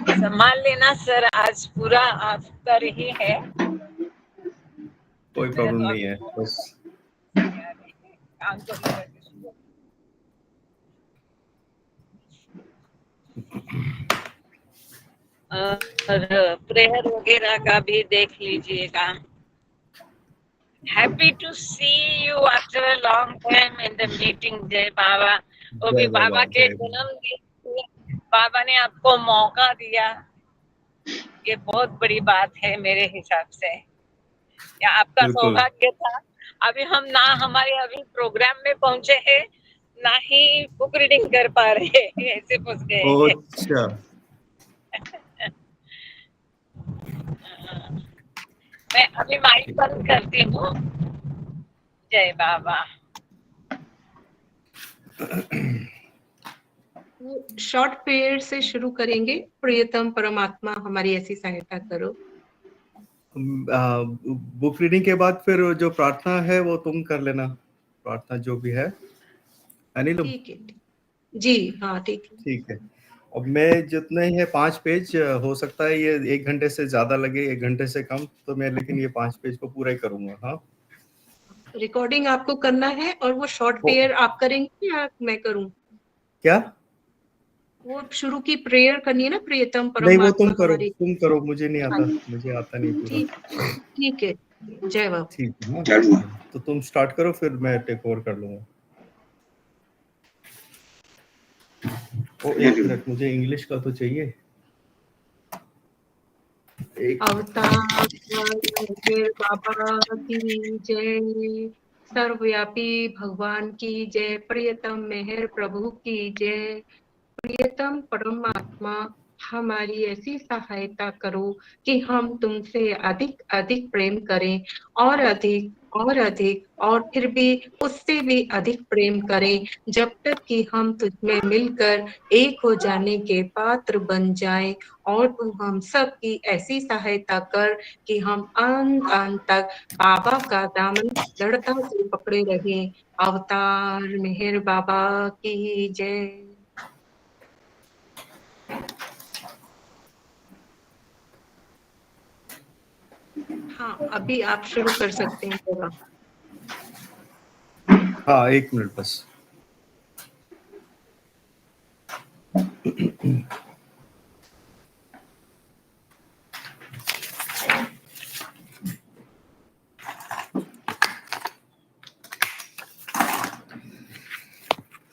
संभाल लेना सर, आज पूरा आफ्टर ही है। कोई प्रॉब्लम नहीं है, बस काम करने लगे। और प्रेयर वगैरह का भी देख लीजिएगा। Happy to see you after a long time in the meeting. जय बाबा। वो भी बाबा के जन्मदिन, बाबा ने आपको मौका दिया, ये बहुत बड़ी बात है मेरे हिसाब से। या आपका सौभाग्य था। अभी हम ना हमारे अभी प्रोग्राम में पहुंचे हैं, ना ही बुक रीडिंग कर पा रहे हैं, ऐसे फंस गए। अच्छा, मैं अभी माइक बंद करती हूँ। जय बाबा। शॉर्ट प्रेयर से शुरू करेंगे। प्रियतम परमात्मा हमारी ऐसी सहायता करो। बुक रीडिंग के बाद फिर जो प्रार्थना है वो तुम कर लेना, प्रार्थना जो भी है अनिल। ठीक है जी, हाँ ठीक है। ठीक है। अब मैं जितने ही है 5 पेज, हो सकता है ये 1 घंटे से ज्यादा लगे, 1 घंटे से कम, तो मैं लेकिन ये 5 पेज को पूरा ही करूंगा। हाँ, रिकॉर्डिंग आपको करना है और वो शॉर्ट प्रेयर आप करेंगे या मैं करूं? क्या? वो शुरू की प्रेयर करनी है ना, प्रियतम नहीं, वो परमात्मा तुम करो, मुझे नहीं आता, मुझे आता नहीं पूरा। ठीक है, जय बाबा। ठीक है ना, तो तुम स्टार्ट करो, फिर मैं टेक ओवर कर लूंगा। ओ 1 मिनट, मुझे इंग्लिश का तो चाहिए। अवतार बाबा की जय, सर्वव्यापी भगवान की जय, प्रियतम मेहर प्रभु की जय। प्रियतम परमात्मा हमारी ऐसी सहायता करो कि हम तुमसे अधिक अधिक प्रेम करें, और अधिक और अधिक, और फिर भी उससे भी अधिक प्रेम करें, जब तक कि हम तुझमें मिलकर एक हो जाने के पात्र बन जाएं। और तू हम सब की ऐसी सहायता कर कि हम अंत अंत तक बाबा का दामन दृढ़ता से पकड़े रहें। अवतार मेहर बाबा की जय। हाँ, अभी आप शुरू कर सकते हैं बाबा। हाँ, 1 मिनट बस।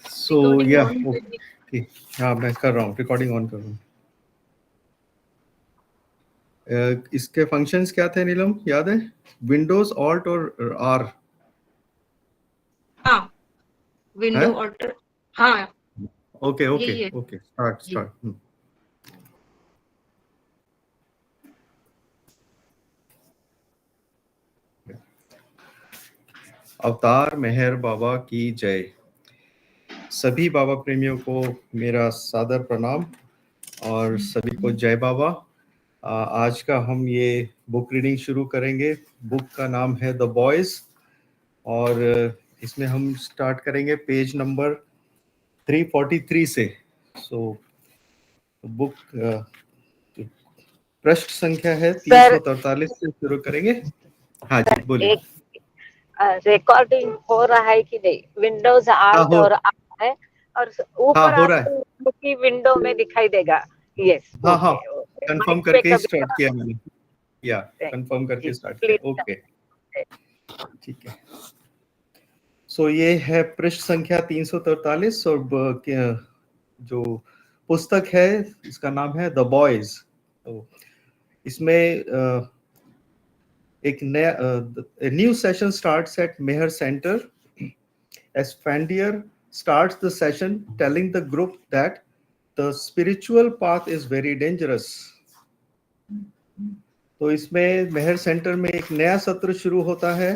सो या ओके, हाँ मैं कर रहा हूँ, रिकॉर्डिंग ऑन कर रहा हूँ। इसके फंक्शंस क्या थे नीलम, याद है? विंडोज ऑल्ट और आर। हाँ, विंडो ऑल्टर। हाँ, ओके ओके ओके, स्टार्ट। अवतार मेहर बाबा की जय। सभी बाबा प्रेमियों को मेरा सादर प्रणाम और सभी को जय बाबा। आज का हम ये बुक रीडिंग शुरू करेंगे। बुक का नाम है द बॉयज, और इसमें हम स्टार्ट करेंगे पेज नंबर 343 से। सो बुक पृष्ठ संख्या है 343 से शुरू करेंगे। हाँ जी, बोलिए। रिकॉर्डिंग हो रहा है कि नहीं? विंडोज आल्ट और आर है, और ऊपर आपको की विंडो में दिखाई देगा। यस, हाँ हाँ, कंफर्म करके स्टार्ट किया मैंने। या कंफर्म करके स्टार्ट किया। ओके, ठीक है। सो ये है पृष्ठ संख्या 343, और जो पुस्तक है इसका नाम है द बॉयज। तो इसमें एक नया new session starts at Meher center. Esfandiar starts the session telling the group that the spiritual path is very dangerous. तो इसमें मेहर सेंटर में एक नया सत्र शुरू होता है,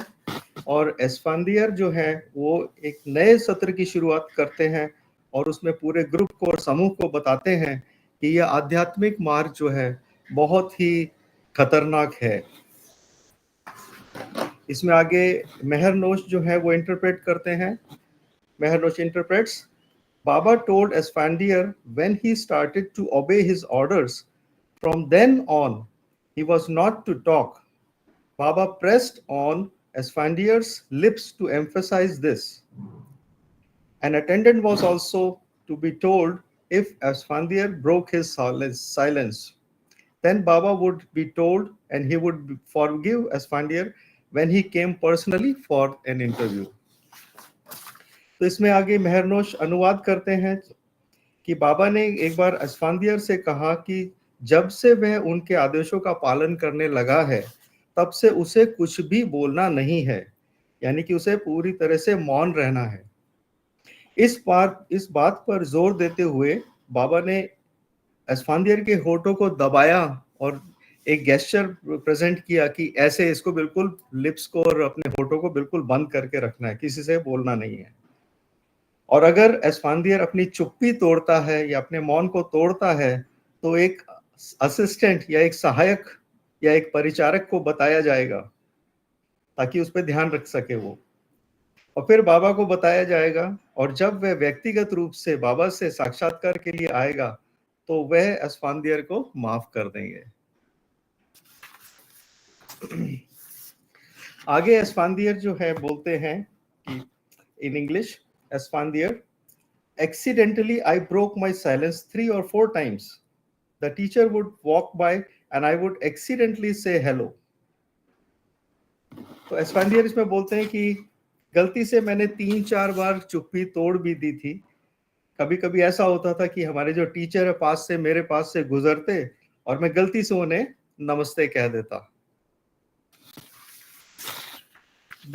और एस्फांदियर जो है वो एक नए सत्र की शुरुआत करते हैं, और उसमें पूरे ग्रुप को और समूह को बताते हैं कि यह आध्यात्मिक मार्ग जो है बहुत ही खतरनाक है। इसमें आगे मेहरनोश जो है वो इंटरप्रेट करते हैं। मेहरनोश interprets, Baba told Esfandiar when he started to obey his orders From then on, he was not to talk. Baba pressed on Esfandiyar's lips to emphasize this. An attendant was also to be told if Esfandiyar broke his silence. Then Baba would be told and he would forgive Esfandiyar when he came personally for an interview. तो इसमें आगे मेहरनोश अनुवाद करते हैं कि बाबा ने एक बार एस्फांदियर से कहा कि जब से वह उनके आदेशों का पालन करने लगा है तब से उसे कुछ भी बोलना नहीं है, यानी कि उसे पूरी तरह से मौन रहना है। इस बात पर जोर देते हुए बाबा ने एस्फांदियर के होठों को दबाया और एक गेस्चर प्रेजेंट किया कि ऐसे इसको बिल्कुल लिप्स को और अपने होठों को बिल्कुल बंद करके रखना है, किसी से बोलना नहीं है। और अगर एस्फांदियर अपनी चुप्पी तोड़ता है या अपने मौन को तोड़ता है तो एक असिस्टेंट या एक सहायक या एक परिचारक को बताया जाएगा ताकि उस पर ध्यान रख सके वो, और फिर बाबा को बताया जाएगा। और जब वह व्यक्तिगत रूप से बाबा से साक्षात्कार के लिए आएगा तो वह एस्फांदियर को माफ कर देंगे। आगे एस्फांदियर जो है बोलते हैं कि in English, Esfandiar, accidentally I broke my silence 3 or 4 times. The teacher would walk by and I would accidentally say hello. तो एस्फांदियर इसमें बोलते हैं कि गलती से मैंने 3-4 बार चुप्पी तोड़ भी दी थी। कभी कभी ऐसा होता था कि हमारे जो टीचर है पास से मेरे पास से गुजरते और मैं गलती से उन्हें नमस्ते कह देता।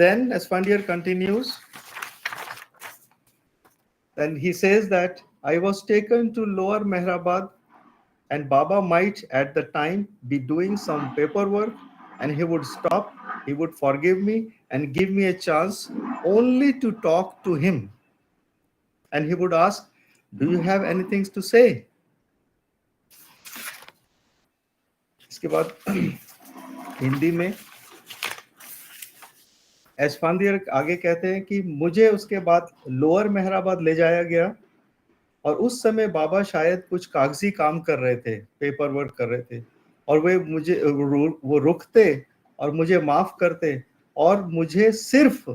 Then Esfandiar continues. Then he says that I was taken to Lower Mehrabad and Baba might at the time be doing some paperwork and he would stop, he would forgive me and give me a chance only to talk to him. And he would ask, do you have anything to say? इसके बाद हिंदी में एस्फांदियर आगे कहते हैं कि मुझे उसके बाद लोअर मेहराबाद ले जाया गया और उस समय बाबा शायद कुछ कागजी काम कर रहे थे, पेपर वर्क कर रहे थे, और वो रुकते और मुझे माफ करते और मुझे सिर्फ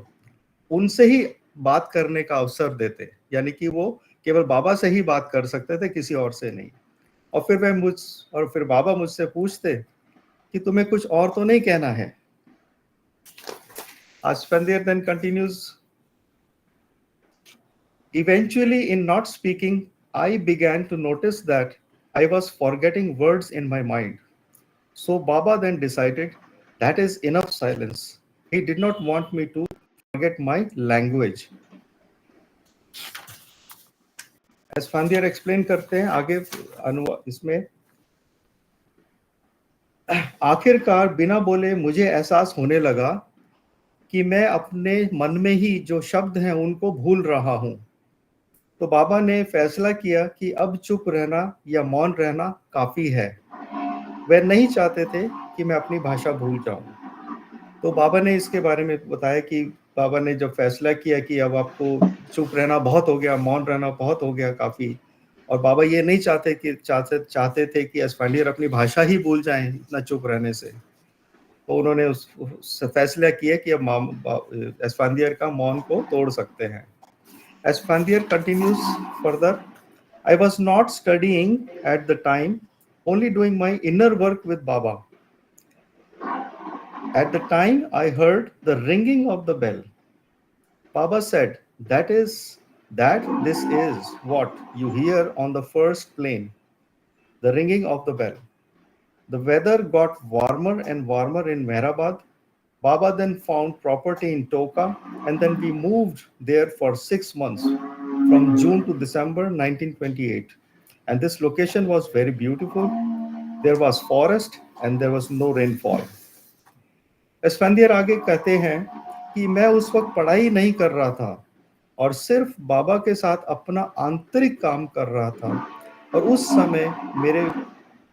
उनसे ही बात करने का अवसर देते, यानी कि वो केवल बाबा से ही बात कर सकते थे, किसी और से नहीं। और फिर बाबा मुझसे पूछते कि तुम्हें कुछ और तो नहीं कहना है। Esfandiar then continues, eventually in not speaking, I began to notice that I was forgetting words in my mind. So Baba then decided that is enough silence. He did not want me to forget my language. Esfandiar explain करते हैं आगे इसमें, आखिरकार बिना बोले मुझे एहसास होने लगा कि मैं अपने मन में ही जो शब्द हैं उनको भूल रहा हूं। तो बाबा ने फैसला किया कि अब चुप रहना या मौन रहना काफी है। वे नहीं चाहते थे कि मैं अपनी भाषा भूल जाऊं। तो बाबा ने इसके बारे में बताया कि बाबा ने जब फैसला किया कि अब आपको चुप रहना बहुत हो गया, मौन रहना बहुत हो गया काफी, और बाबा ये नहीं चाहते थे कि एस्फांडियर अपनी भाषा ही भूल जाएं इतना चुप रहने से। तो उन्होंने उस फैसला किया कि अब एस्फांदियर का मौन को तोड़ सकते हैं। Esfandiar continues further, I was not studying at the time, only doing my inner work with Baba. At the time I heard the ringing of the bell. Baba said that this is what you hear on the first plane, the ringing of the bell. The weather got warmer and warmer in Mehrabad. Baba then found property in Toka and then we moved there for 6 months from June to December 1928. And this location was very beautiful. There was forest and there was no rainfall. एस्फांदियर आगे कहते हैं कि मैं उस वक्त पढ़ाई नहीं कर रहा था और सिर्फ बाबा के साथ अपना आंतरिक काम कर रहा था, और उस समय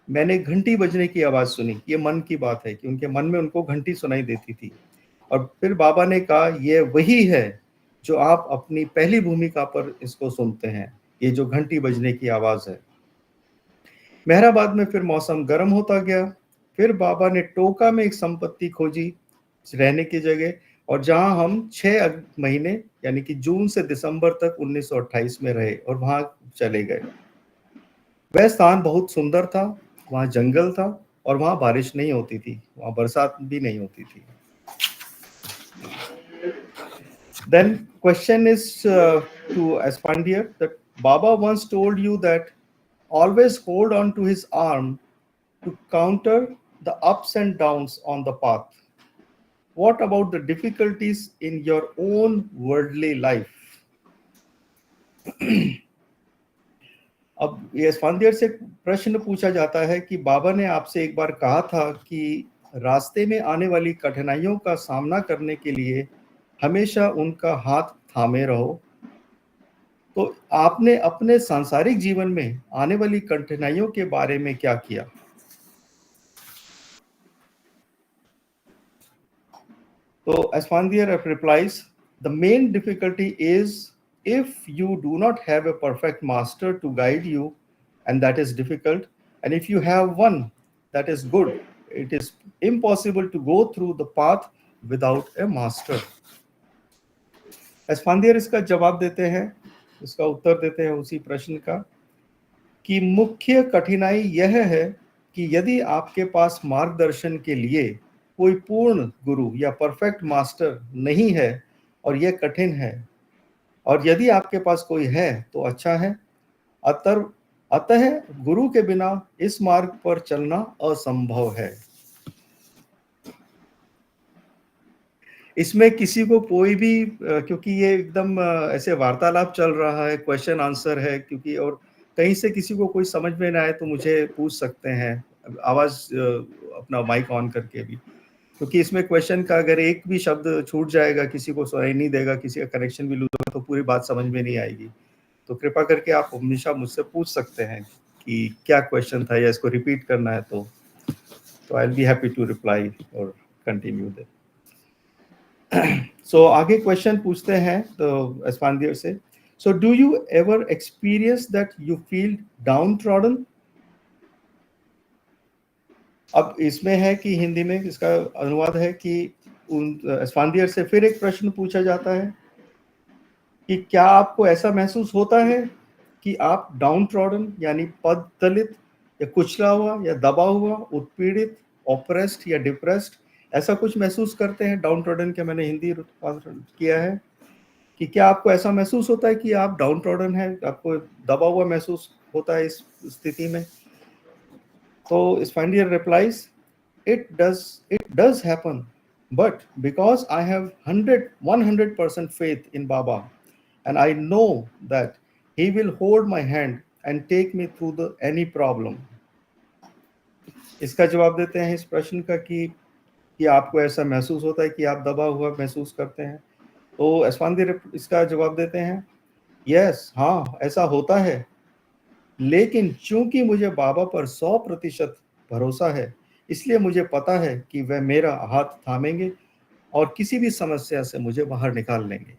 मैंने घंटी बजने की आवाज सुनी। ये मन की बात है कि उनके मन में उनको घंटी सुनाई देती थी, और फिर बाबा ने कहा ये वही है जो आप अपनी पहली भूमिका पर इसको सुनते हैं, ये जो घंटी बजने की आवाज है। मेहराबाद में फिर मौसम गर्म होता गया। फिर बाबा ने टोका में एक संपत्ति खोजी रहने की जगह, और जहां हम 6 महीने यानी कि जून से दिसंबर तक 1928 में रहे और वहां चले गए। वह स्थान बहुत सुंदर था, वहां जंगल था और वहां बारिश नहीं होती थी, वहां बरसात भी नहीं होती थी। Then question is to Espandier that Baba once told you that always hold on to his arm to counter the ups and downs on the path. What about the difficulties in your own worldly life? अब ये स्पंदियर से प्रश्न पूछा जाता है कि बाबा ने आपसे एक बार कहा था कि रास्ते में आने वाली कठिनाइयों का सामना करने के लिए हमेशा उनका हाथ थामे रहो। तो आपने अपने सांसारिक जीवन में आने वाली कठिनाइयों के बारे में क्या किया? So Esfandiar replies, the main difficulty is if you do not have a perfect master to guide you, and that is difficult. And if you have one, that is good. It is impossible to go through the path without a master. Esfandiar इसका जवाब देते हैं, इसका उत्तर देते हैं उसी प्रश्न का, कि मुख्य कठिनाई यह है कि यदि आपके पास मार्गदर्शन के लिए कोई पूर्ण गुरु या परफेक्ट मास्टर नहीं है और यह कठिन है, और यदि आपके पास कोई है तो अच्छा है। अतः गुरु के बिना इस मार्ग पर चलना असंभव है। इसमें किसी को कोई भी, क्योंकि ये एकदम ऐसे वार्तालाप चल रहा है, क्वेश्चन आंसर है, क्योंकि और कहीं से किसी को कोई समझ में ना आए तो मुझे पूछ सकते हैं, आवाज अपना माइक ऑन करके भी, क्योंकि इसमें क्वेश्चन का अगर एक भी शब्द छूट जाएगा, किसी को सुनाई नहीं देगा, किसी का कनेक्शन भी लूज होगा तो पूरी बात समझ में नहीं आएगी। तो कृपा करके आप हमेशा मुझसे पूछ सकते हैं कि क्या क्वेश्चन था या इसको रिपीट करना है, तो I will be happy to reply और कंटिन्यू दैट। So आगे क्वेश्चन पूछते हैं तो एस्पांदियर से, so do you ever experience that you feel downtrodden? अब इसमें है कि हिंदी में इसका अनुवाद है कि एस्पांदियर से फिर एक प्रश्न पूछा जाता है कि क्या आपको ऐसा महसूस होता है कि आप डाउनट्रॉडन यानी पददलित या कुचला हुआ या दबा हुआ, उत्पीड़ित, ऑप्रेस्ड या डिप्रेस्ड, ऐसा कुछ महसूस करते हैं? डाउनट्रॉडन के मैंने हिंदी रूपांतरण किया है कि क्या आपको ऐसा महसूस होता है कि आप डाउनट्रॉडन है, आपको दबा हुआ महसूस होता है इस स्थिति में? तो एस्पांदियर replies, it does happen, but because I have 100% faith in Baba, and I know that he will hold my hand and take me through any problem. इसका जवाब देते हैं इस प्रश्न का कि आपको ऐसा महसूस होता है कि आप दबा हुआ महसूस करते हैं? तो एस्पांदियर इसका जवाब देते हैं, यस, हाँ, ऐसा होता है, लेकिन चूंकि मुझे बाबा पर 100% भरोसा है, इसलिए मुझे पता है कि वह मेरा हाथ थामेंगे और किसी भी समस्या से मुझे बाहर निकाल लेंगे।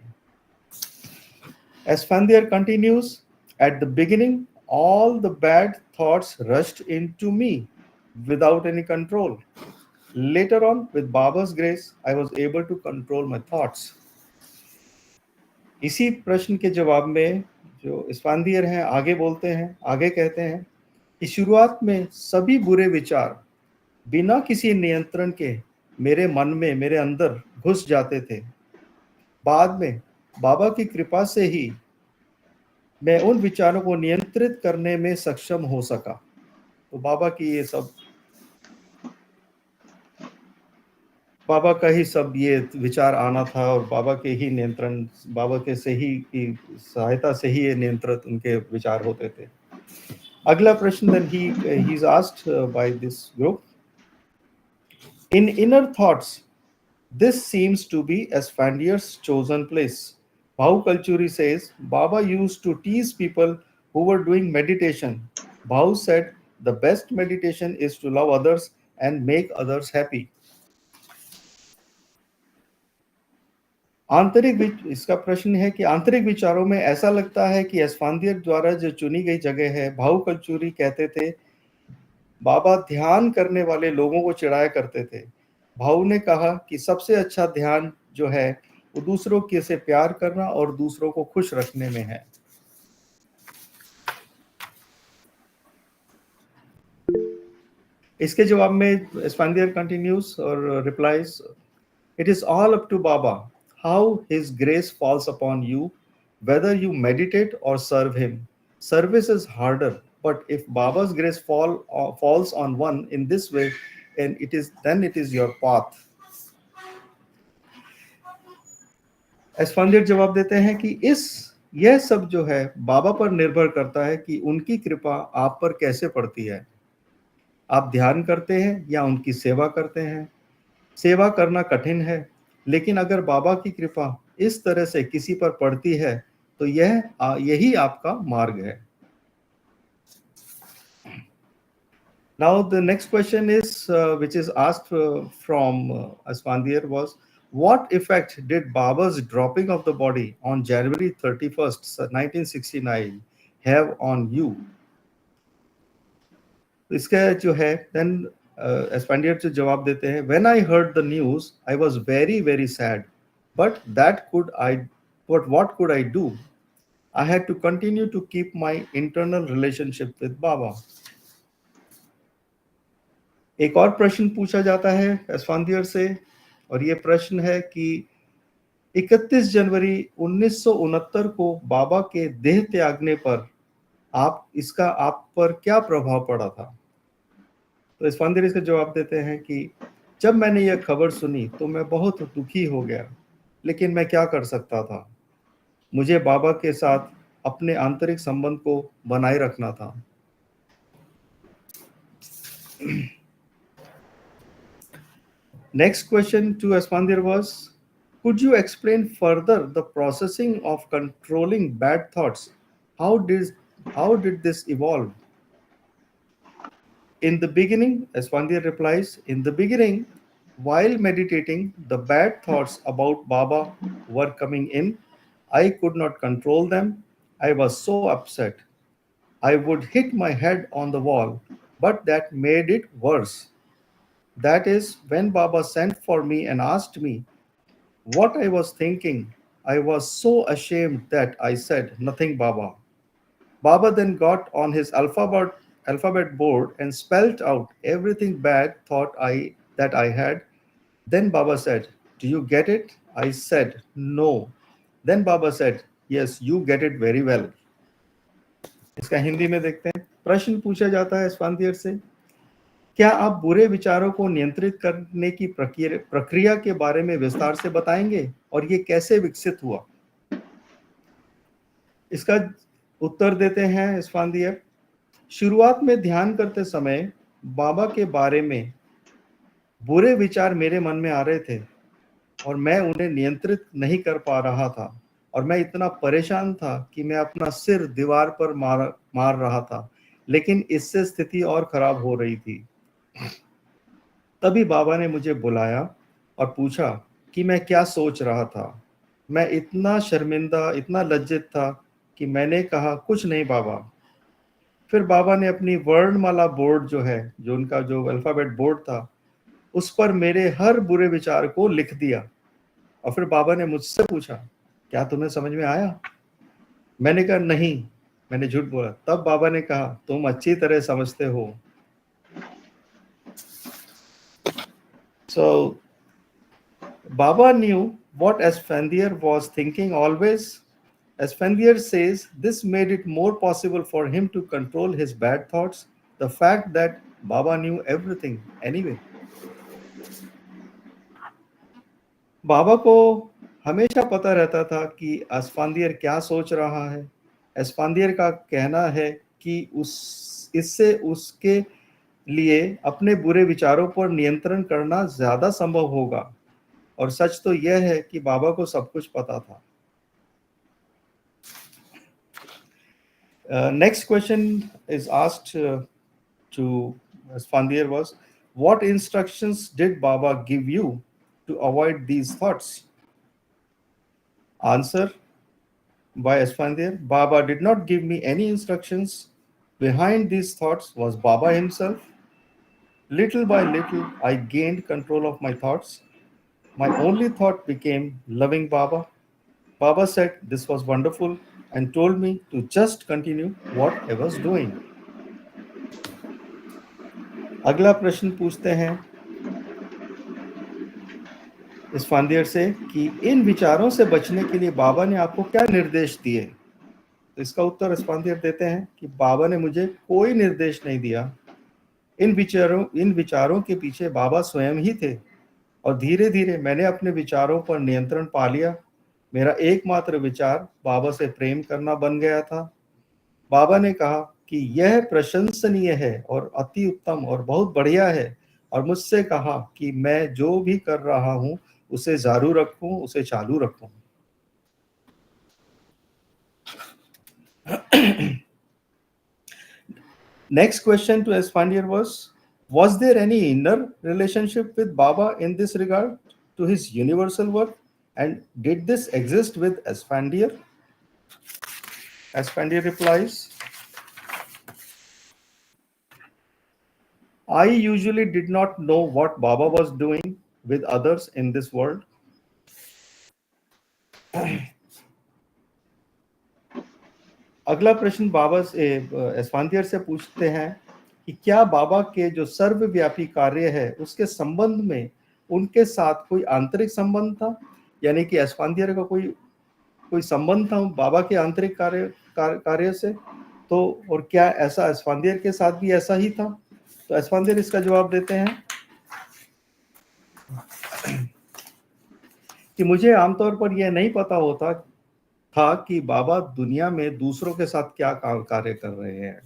Esfandiar continues, at the beginning, all the bad thoughts rushed into me without any control. Later on, with Baba's grace, I was able to control my thoughts. इसी प्रश्न के जवाब में जो एस्पांदियर हैं आगे बोलते हैं, आगे कहते हैं कि शुरुआत में सभी बुरे विचार बिना किसी नियंत्रण के मेरे मन में, मेरे अंदर घुस जाते थे। बाद में बाबा की कृपा से ही मैं उन विचारों को नियंत्रित करने में सक्षम हो सका। तो बाबा की ये सब, बाबा का ही सब ये विचार आना था और बाबा के ही नियंत्रण, बाबा के से ही की सहायता से ही ये नियंत्रित उनके विचार होते थे। अगला प्रश्न then he is asked by this group, in inner thoughts this seems to be Espandier's chosen place. Bhau Kalchuri says Baba used to tease people who were doing meditation. Bhau said the best meditation is to love others and make others happy. इसका प्रश्न है कि आंतरिक विचारों में ऐसा लगता है कि एस्पांदियर द्वारा जो चुनी गई जगह है। भाऊ कल्चूरी कहते थे बाबा ध्यान करने वाले लोगों को चिढ़ाया करते थे। भाऊ ने कहा कि सबसे अच्छा ध्यान जो है वो दूसरों के से प्यार करना और दूसरों को खुश रखने में है। इसके जवाब में स्पैंदियर कंटिन्यूज और replies, it is all up to Baba how his grace falls upon you, whether you meditate or serve him. Service is harder, but if Baba's grace falls on one in this way, and then it is your path. एस्फांदियर जवाब देते हैं कि यह सब जो है बाबा पर निर्भर करता है कि उनकी कृपा आप पर कैसे पड़ती है। आप ध्यान करते हैं या उनकी सेवा करते हैं। सेवा करना कठिन है, लेकिन अगर बाबा की कृपा इस तरह से किसी पर पड़ती है तो यही आपका मार्ग है। Now the next question is which is asked from Asfandiar was, what effect did Baba's dropping of the body on January 31st 1969 have on you? इसका जो है then Asfandiar जो जवाब देते हैं, when I heard the news I was very very sad, but what could I do? I had to continue to keep my internal relationship with Baba. एक और प्रश्न पूछा जाता है एस्फांदियर से, और ये प्रश्न है कि 31 जनवरी 1969 को बाबा के देह त्यागने पर आप पर क्या प्रभाव पड़ा था। तो एस्फांदियर इसका जवाब देते हैं कि जब मैंने यह खबर सुनी तो मैं बहुत दुखी हो गया, लेकिन मैं क्या कर सकता था। मुझे बाबा के साथ अपने आंतरिक संबंध को बनाए रखना था। Next question to Asfandir was, could you explain further the processing of controlling bad thoughts? How did this evolve? In the beginning, Asfandir replies, in the beginning, while meditating, the bad thoughts about Baba were coming in. I could not control them. I was so upset. I would hit my head on the wall, but that made it worse. That is, when Baba sent for me and asked me what I was thinking, I was so ashamed that I said, nothing, Baba. Baba then got on his alphabet board and spelled out everything bad that I had. Then Baba said, do you get it? I said, no. Then Baba said, yes, you get it very well. इसका हिंदी में देखते हैं। प्रश्न पूछा जाता है एस्फांदियर से, क्या आप बुरे विचारों को नियंत्रित करने की प्रक्रिया के बारे में विस्तार से बताएंगे और ये कैसे विकसित हुआ। इसका उत्तर देते हैं एस्फांदियर, शुरुआत में ध्यान करते समय बाबा के बारे में बुरे विचार मेरे मन में आ रहे थे और मैं उन्हें नियंत्रित नहीं कर पा रहा था, और मैं इतना परेशान था कि मैं अपना सिर दीवार पर मार रहा था, लेकिन इससे स्थिति और खराब हो रही थी। तभी बाबा ने मुझे बुलाया और पूछा कि मैं क्या सोच रहा था। मैं इतना शर्मिंदा, इतना लज्जित था कि मैंने कहा, कुछ नहीं बाबा। फिर बाबा ने अपनी वर्णमाला बोर्ड जो उनका जो अल्फाबेट बोर्ड था, उस पर मेरे हर बुरे विचार को लिख दिया, और फिर बाबा ने मुझसे पूछा, क्या तुम्हें समझ में आया? मैंने कहा नहीं, मैंने झूठ बोला। तब बाबा ने कहा, तुम अच्छी तरह समझते हो। So Baba knew what Asfandiar was thinking always. Asfandiar says this made it more possible for him to control his bad thoughts, the fact that Baba knew everything anyway. बाबा को हमेशा पता रहता था कि एस्फांदियर क्या सोच रहा है। एस्फांदियर का कहना है कि इससे उसके लिए अपने बुरे विचारों पर नियंत्रण करना ज्यादा संभव होगा, और सच तो यह है कि बाबा को सब कुछ पता था। Next question is asked to Asfandiar was, what instructions did Baba give you to avoid these thoughts? Answer by Asfandiar, Baba did not give me any instructions. Behind these thoughts was Baba himself. Little by little, I gained control of my thoughts. My only thought became loving Baba. Baba said this was wonderful and told me to just continue what I was doing. अगला प्रश्न पूछते हैं इस फांदियर से कि इन विचारों से बचने के लिए बाबा ने आपको क्या निर्देश दिए। तो इसका उत्तर इस फांदियर देते हैं कि बाबा ने मुझे कोई निर्देश नहीं दिया। इन विचारों के पीछे बाबा स्वयं ही थे और धीरे धीरे मैंने अपने विचारों पर नियंत्रण पा लिया। मेरा एकमात्र विचार बाबा से प्रेम करना बन गया था। बाबा ने कहा कि यह प्रशंसनीय है और अति उत्तम और बहुत बढ़िया है और मुझसे कहा कि मैं जो भी कर रहा हूं उसे जारी रखूं, उसे चालू रखूं। Next question to Esfandiar was there any inner relationship with Baba in this regard to his universal work, and did this exist with Esfandiar? Esfandiar replies, I usually did not know what Baba was doing with others in this world. अगला प्रश्न बाबा से एस्फांदियर से पूछते हैं कि क्या बाबा के जो सर्वव्यापी कार्य है उसके संबंध में उनके साथ कोई आंतरिक संबंध था, यानी कि एस्फांदियर का कोई संबंध था बाबा के आंतरिक कार्य से, तो और क्या ऐसा एस्फांदियर के साथ भी ऐसा ही था। तो एस्फांदियर इसका जवाब देते हैं कि मुझे आमतौर पर यह नहीं पता होता था कि बाबा दुनिया में दूसरों के साथ क्या कार्य कर रहे हैं।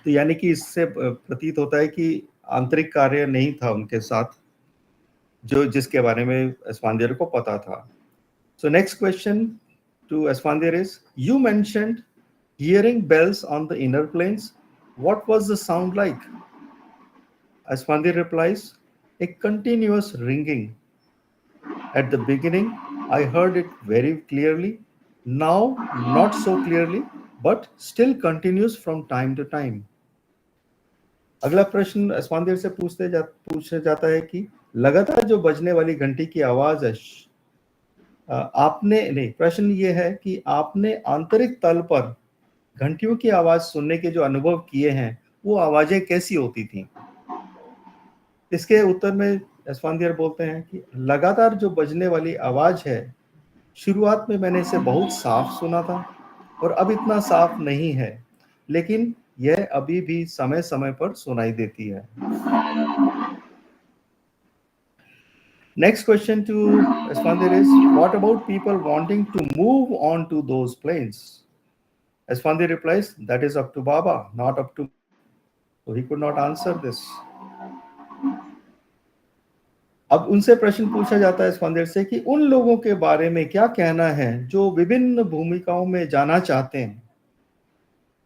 तो यानी कि इससे प्रतीत होता है कि आंतरिक कार्य नहीं था उनके साथ जो जिसके बारे में एस्फांदियर को पता था। So next question to Esfandiar is, you mentioned hearing bells on the inner planes. What was the sound like? Esfandiar replies, a continuous ringing. At the beginning, I heard it very clearly. Now, not so clearly, but still continues from time to time. अगला प्रश्न एस्फांदियर से पूछा जाता है कि लगातार जो बजने वाली घंटी की आवाज है, प्रश्न ये है कि आपने आंतरिक तल पर घंटियों की आवाज सुनने के जो अनुभव किए हैं वो आवाजें कैसी होती थी। इसके उत्तर में एस्फांदियर बोलते हैं कि लगातार जो बजने वाली आवाज है, शुरुआत में मैंने इसे बहुत साफ सुना था और अब इतना साफ नहीं है, लेकिन यह अभी भी समय समय पर सुनाई देती है। Next question to Esfandiar is, what about people wanting to move on to those planes? Esfandiar replies, that is up to Baba, not up to me. So he could not answer this. अब उनसे प्रश्न पूछा जाता है एस्फांदियर से कि उन लोगों के बारे में क्या कहना है जो विभिन्न भूमिकाओं में जाना चाहते हैं।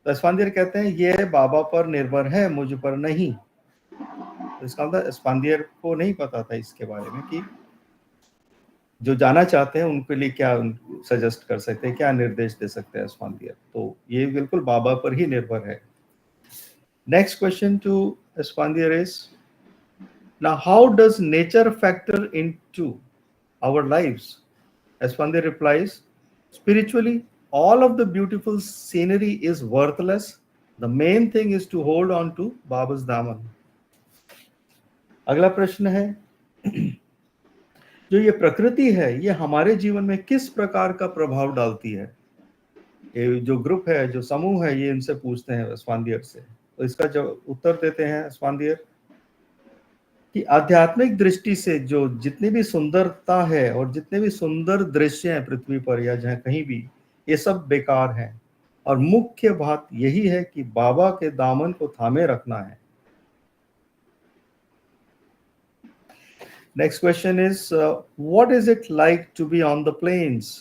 तो एस्फांदियर कहते हैं यह बाबा पर निर्भर है, मुझ पर नहीं। तो इसका मतलब एस्फांदियर को नहीं पता था इसके बारे में कि जो जाना चाहते हैं उनके लिए क्या सजेस्ट कर सकते हैं, क्या निर्देश दे सकते हैं एस्फांदियर। तो ये बिल्कुल बाबा पर ही निर्भर है। Next question to Esfandiar is, now how does nature factor into our lives? Esfandiar replies, spiritually all of the beautiful scenery is worthless. The main thing is to hold on to Baba's daman. अगला प्रश्न है, जो ये प्रकृति है ये हमारे जीवन में किस प्रकार का प्रभाव डालती है। ये जो ग्रुप है, जो समूह है, ये इनसे पूछते हैं एस्फांदियर से। तो इसका जो उत्तर देते हैं एस्फांदियर कि आध्यात्मिक दृष्टि से जो जितनी भी सुंदरता है और जितने भी सुंदर दृश्य हैं पृथ्वी पर या जहाँ कहीं भी, ये सब बेकार हैं और मुख्य बात यही है कि बाबा के दामन को थामे रखना है। Next question is, what is it like to be on the plains?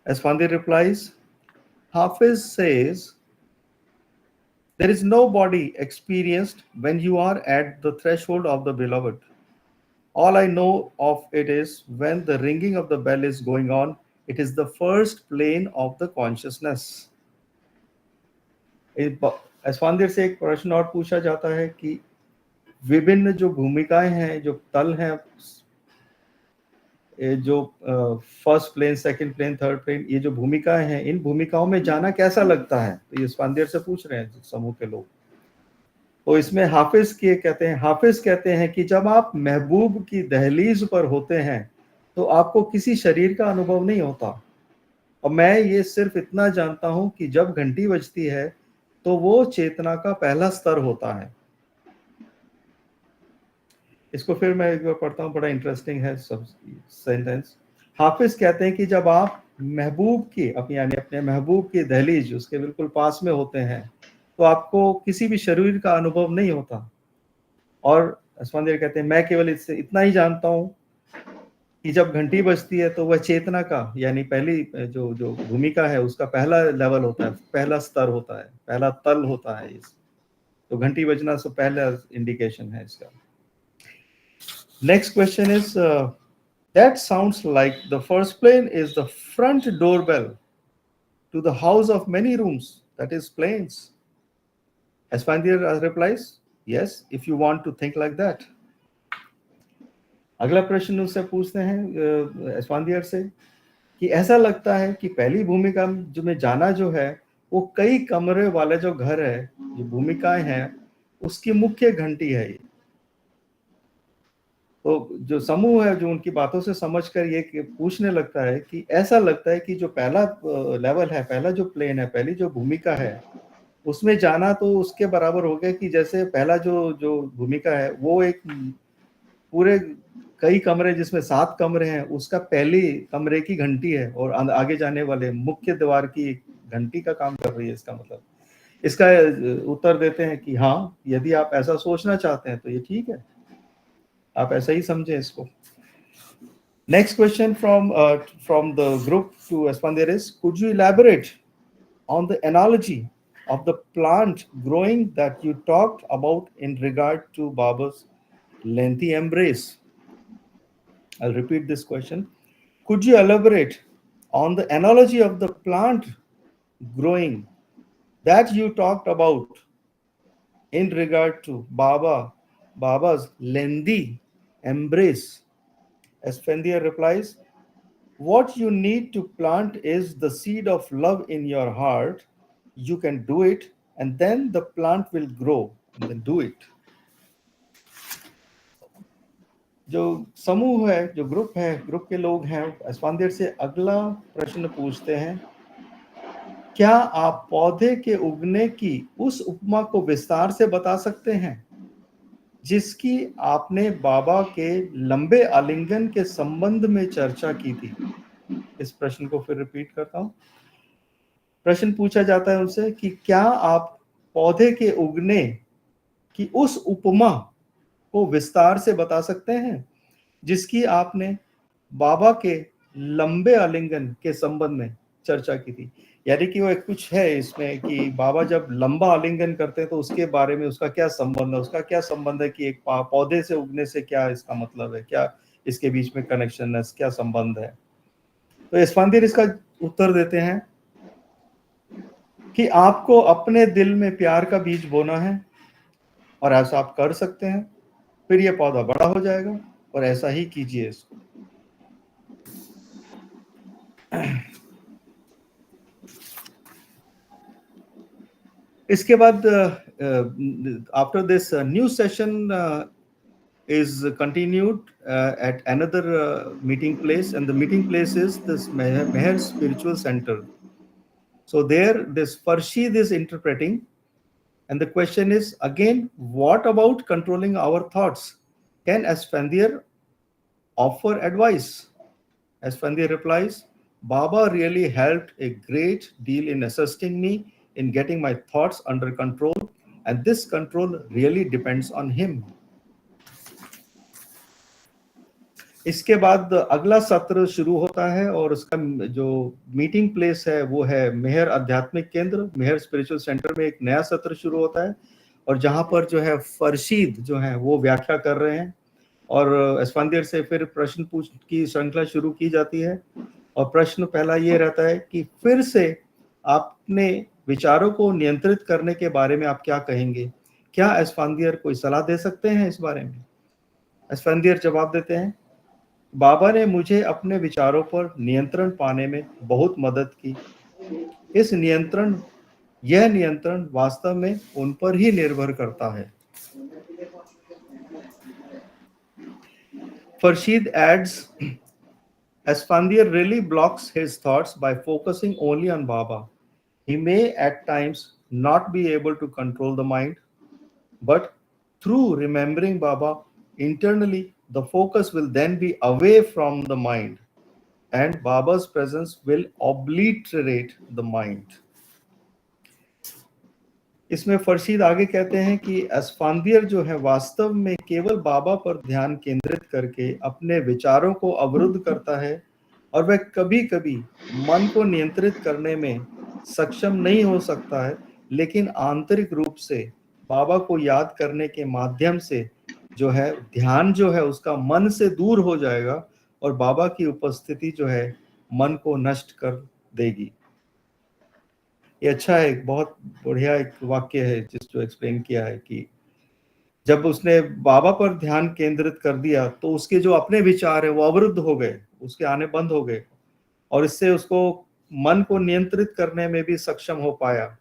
Esfandiar replies, Hafiz says, there is no body experienced when you are at the threshold of the beloved. All I know of it is when the ringing of the bell is going on, it is the first plane of the consciousness. एस्पांदिर से एक प्रश्न और पूछा जाता है कि विभिन्न जो भूमिकाएं हैं, जो तल हैं, जो first plane, second plane, third plane, ये जो भूमिकाएं हैं, इन भूमिकाओं में जाना कैसा लगता है? तो ये एस्पांदिर से पूछ रहे हैं समूह के लोग। तो इसमें हाफिज कहते हैं कि जब आप महबूब की दहलीज पर होते हैं तो आपको किसी शरीर का अनुभव नहीं होता, और मैं ये सिर्फ इतना जानता हूं कि जब घंटी बजती है तो वो चेतना का पहला स्तर होता है। इसको फिर मैं एक बार पढ़ता हूँ, बड़ा इंटरेस्टिंग है सब सेंटेंस। हाफिज कहते हैं कि जब आप महबूब की यानी अपने महबूब की दहलीज, उसके बिल्कुल पास में होते हैं, तो आपको किसी भी शरीर का अनुभव नहीं होता। और एस्पांदिर कहते हैं मैं केवल इससे इतना ही जानता हूँ कि जब घंटी बजती है तो वह चेतना का यानी पहली जो भूमिका है उसका पहला लेवल होता है, पहला स्तर होता है, पहला तल होता है। इस तो घंटी बजना से पहला इंडिकेशन है इसका। Next question is that sounds like the first plane is the front doorbell to the house of many rooms, that is planes. Espandir replies, yes, if you want to think like that. अगला प्रश्न उससे पूछते हैं एस्पांदियर से कि ऐसा लगता है कि पहली भूमिका जो में जाना जो है वो कई कमरे वाले जो घर है, जो भूमिकाएं हैं, उसकी मुख्य घंटी है ये। तो जो समूह है जो उनकी बातों से समझकर ये पूछने लगता है कि ऐसा लगता है कि जो पहला लेवल है, पहला जो प्लेन है, पहली जो भूमिका है, उसमें जाना तो उसके बराबर हो गया कि जैसे पहला जो भूमिका है वो एक पूरे कई कमरे जिसमें 7 कमरे हैं उसका पहली कमरे की घंटी है और आगे जाने वाले मुख्य द्वार की घंटी का काम कर रही है। इसका मतलब, इसका उत्तर देते हैं कि हाँ, यदि आप ऐसा सोचना चाहते हैं तो ये ठीक है, आप ऐसा ही समझें इसको। Next question from the group to Esfandiar is, could you elaborate on the analogy of the plant growing that you talked about in regard to Baba's lengthy embrace? I'll repeat this question. Could you elaborate on the analogy of the plant growing that you talked about in regard to Baba's lengthy embrace? Esfandiar replies, what you need to plant is the seed of love in your heart. You can do it, and then the plant will grow, and then do it. जो समूह है, जो group है, group के लोग हैं, एस्पांदिर से अगला प्रश्न पूछते हैं, क्या आप पौधे के उगने की उस उपमा को विस्तार से बता सकते हैं जिसकी आपने बाबा के लंबे आलिंगन के संबंध में चर्चा की थी? इस प्रश्न को फिर रिपीट करता हूं। प्रश्न पूछा जाता है उनसे कि क्या आप पौधे के उगने की उस उपमा को विस्तार से बता सकते हैं जिसकी आपने बाबा के लंबे आलिंगन के संबंध में चर्चा की थी। यानी कि वो एक कुछ है इसमें कि बाबा जब लंबा आलिंगन करते हैं तो उसके बारे में उसका क्या संबंध है, उसका क्या संबंध है कि एक पौधे से उगने से क्या इसका मतलब है, क्या इसके बीच में कनेक्शन है, क्या संबंध है। तो एस्पांदिर इसका उत्तर देते हैं कि आपको अपने दिल में प्यार का बीज बोना है और ऐसा आप कर सकते हैं, फिर यह पौधा बड़ा हो जाएगा, और ऐसा ही कीजिए इसको। इसके बाद after this new session is continued at another meeting place, and the meeting place is this Meher Spiritual Center. So there this Farshid is interpreting, and the question is again, what about controlling our thoughts? Can Esfandiar offer advice? Esfandiar replies, Baba really helped a great deal in assisting me in getting my thoughts under control, and this control really depends on him. इसके बाद अगला सत्र शुरू होता है और उसका जो मीटिंग प्लेस है वो है मेहर आध्यात्मिक केंद्र, मेहर स्पिरिचुअल सेंटर में एक नया सत्र शुरू होता है, और जहां पर जो है फरशीद जो है वो व्याख्या कर रहे हैं, और एस्पांदिर से फिर प्रश्न पूछ की श्रृंखला शुरू की जाती है। और प्रश्न पहला ये रहता है कि फिर से आपने विचारों को नियंत्रित करने के बारे में आप क्या कहेंगे? क्या एस्फांदियर कोई सलाह दे सकते हैं इस बारे में? एस्फांदियर जवाब देते हैं, बाबा ने मुझे अपने विचारों पर नियंत्रण पाने में बहुत मदद की। यह नियंत्रण वास्तव में उन पर ही निर्भर करता है। Farshid adds, Esfandiar really blocks his thoughts by focusing only on Baba. He may at times not be able to control the mind, but through remembering Baba internally, the focus will then be away from the mind, and Baba's presence will obliterate the mind. इसमें फरशीद आगे कहते हैं कि एस्फांदियर जो है वास्तव में केवल बाबा पर ध्यान केंद्रित करके अपने विचारों को अवरुद्ध करता है और वह कभी-कभी मन को नियंत्रित करने में सक्षम नहीं हो सकता है, लेकिन आंतरिक रूप से बाबा को याद करने के माध्यम से जो है ध्यान जो है उसका मन से दूर हो जाएगा और बाबा की उपस्थिति जो है मन को नष्ट कर देगी। ये अच्छा है, बहुत बढ़िया एक वाक्य है जो एक्सप्लेन किया है कि जब उसने बाबा पर ध्यान केंद्रित कर दिया तो उसके जो अपने विचार है वो अवरुद्ध हो गए, उसके आने बंद हो गए और इससे उसको मन को नियंत्रित करने में भी सक्षम हो पाया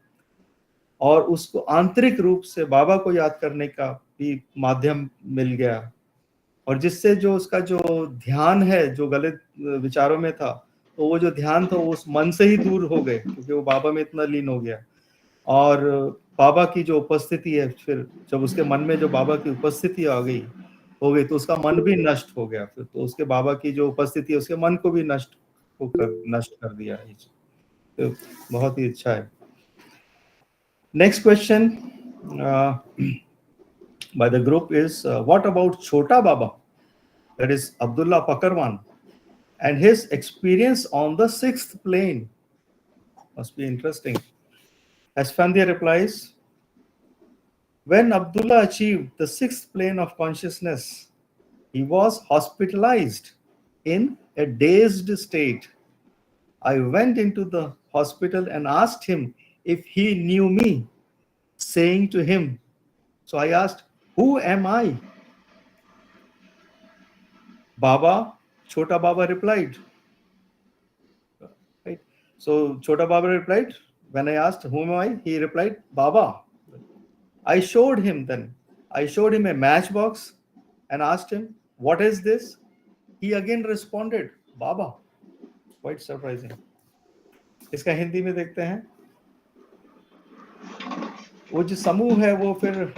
और उसको आंतरिक रूप से बाबा को याद करने का भी माध्यम मिल गया और जिससे जो उसका जो ध्यान है जो गलत विचारों में था तो वो जो ध्यान था वो उस मन से ही दूर हो गए क्योंकि वो बाबा में इतना लीन हो गया और बाबा की जो उपस्थिति है फिर जब उसके मन में जो बाबा की उपस्थिति हो गई तो उसका मन भी नष्ट हो गया। फिर तो उसके बाबा की जो उपस्थिति है उसके मन को भी नष्ट कर दिया है। तो बहुत ही अच्छा है। Next question by the group is what about Chota Baba, that is Abdullah Pakarwan, and his experience on the sixth plane? Must be interesting. Esfandiar replies, when Abdullah achieved the sixth plane of consciousness, he was hospitalized in a dazed state. I went into the hospital and asked him if he knew me, saying to him, so I asked, who am I? Chota Baba replied. Right? So Chota Baba replied, when I asked, who am I? He replied, Baba. I showed him a matchbox and asked him, what is this? He again responded, Baba. Quite surprising. इसका हिंदी में देखते हैं। वो जो समूह है वो फिर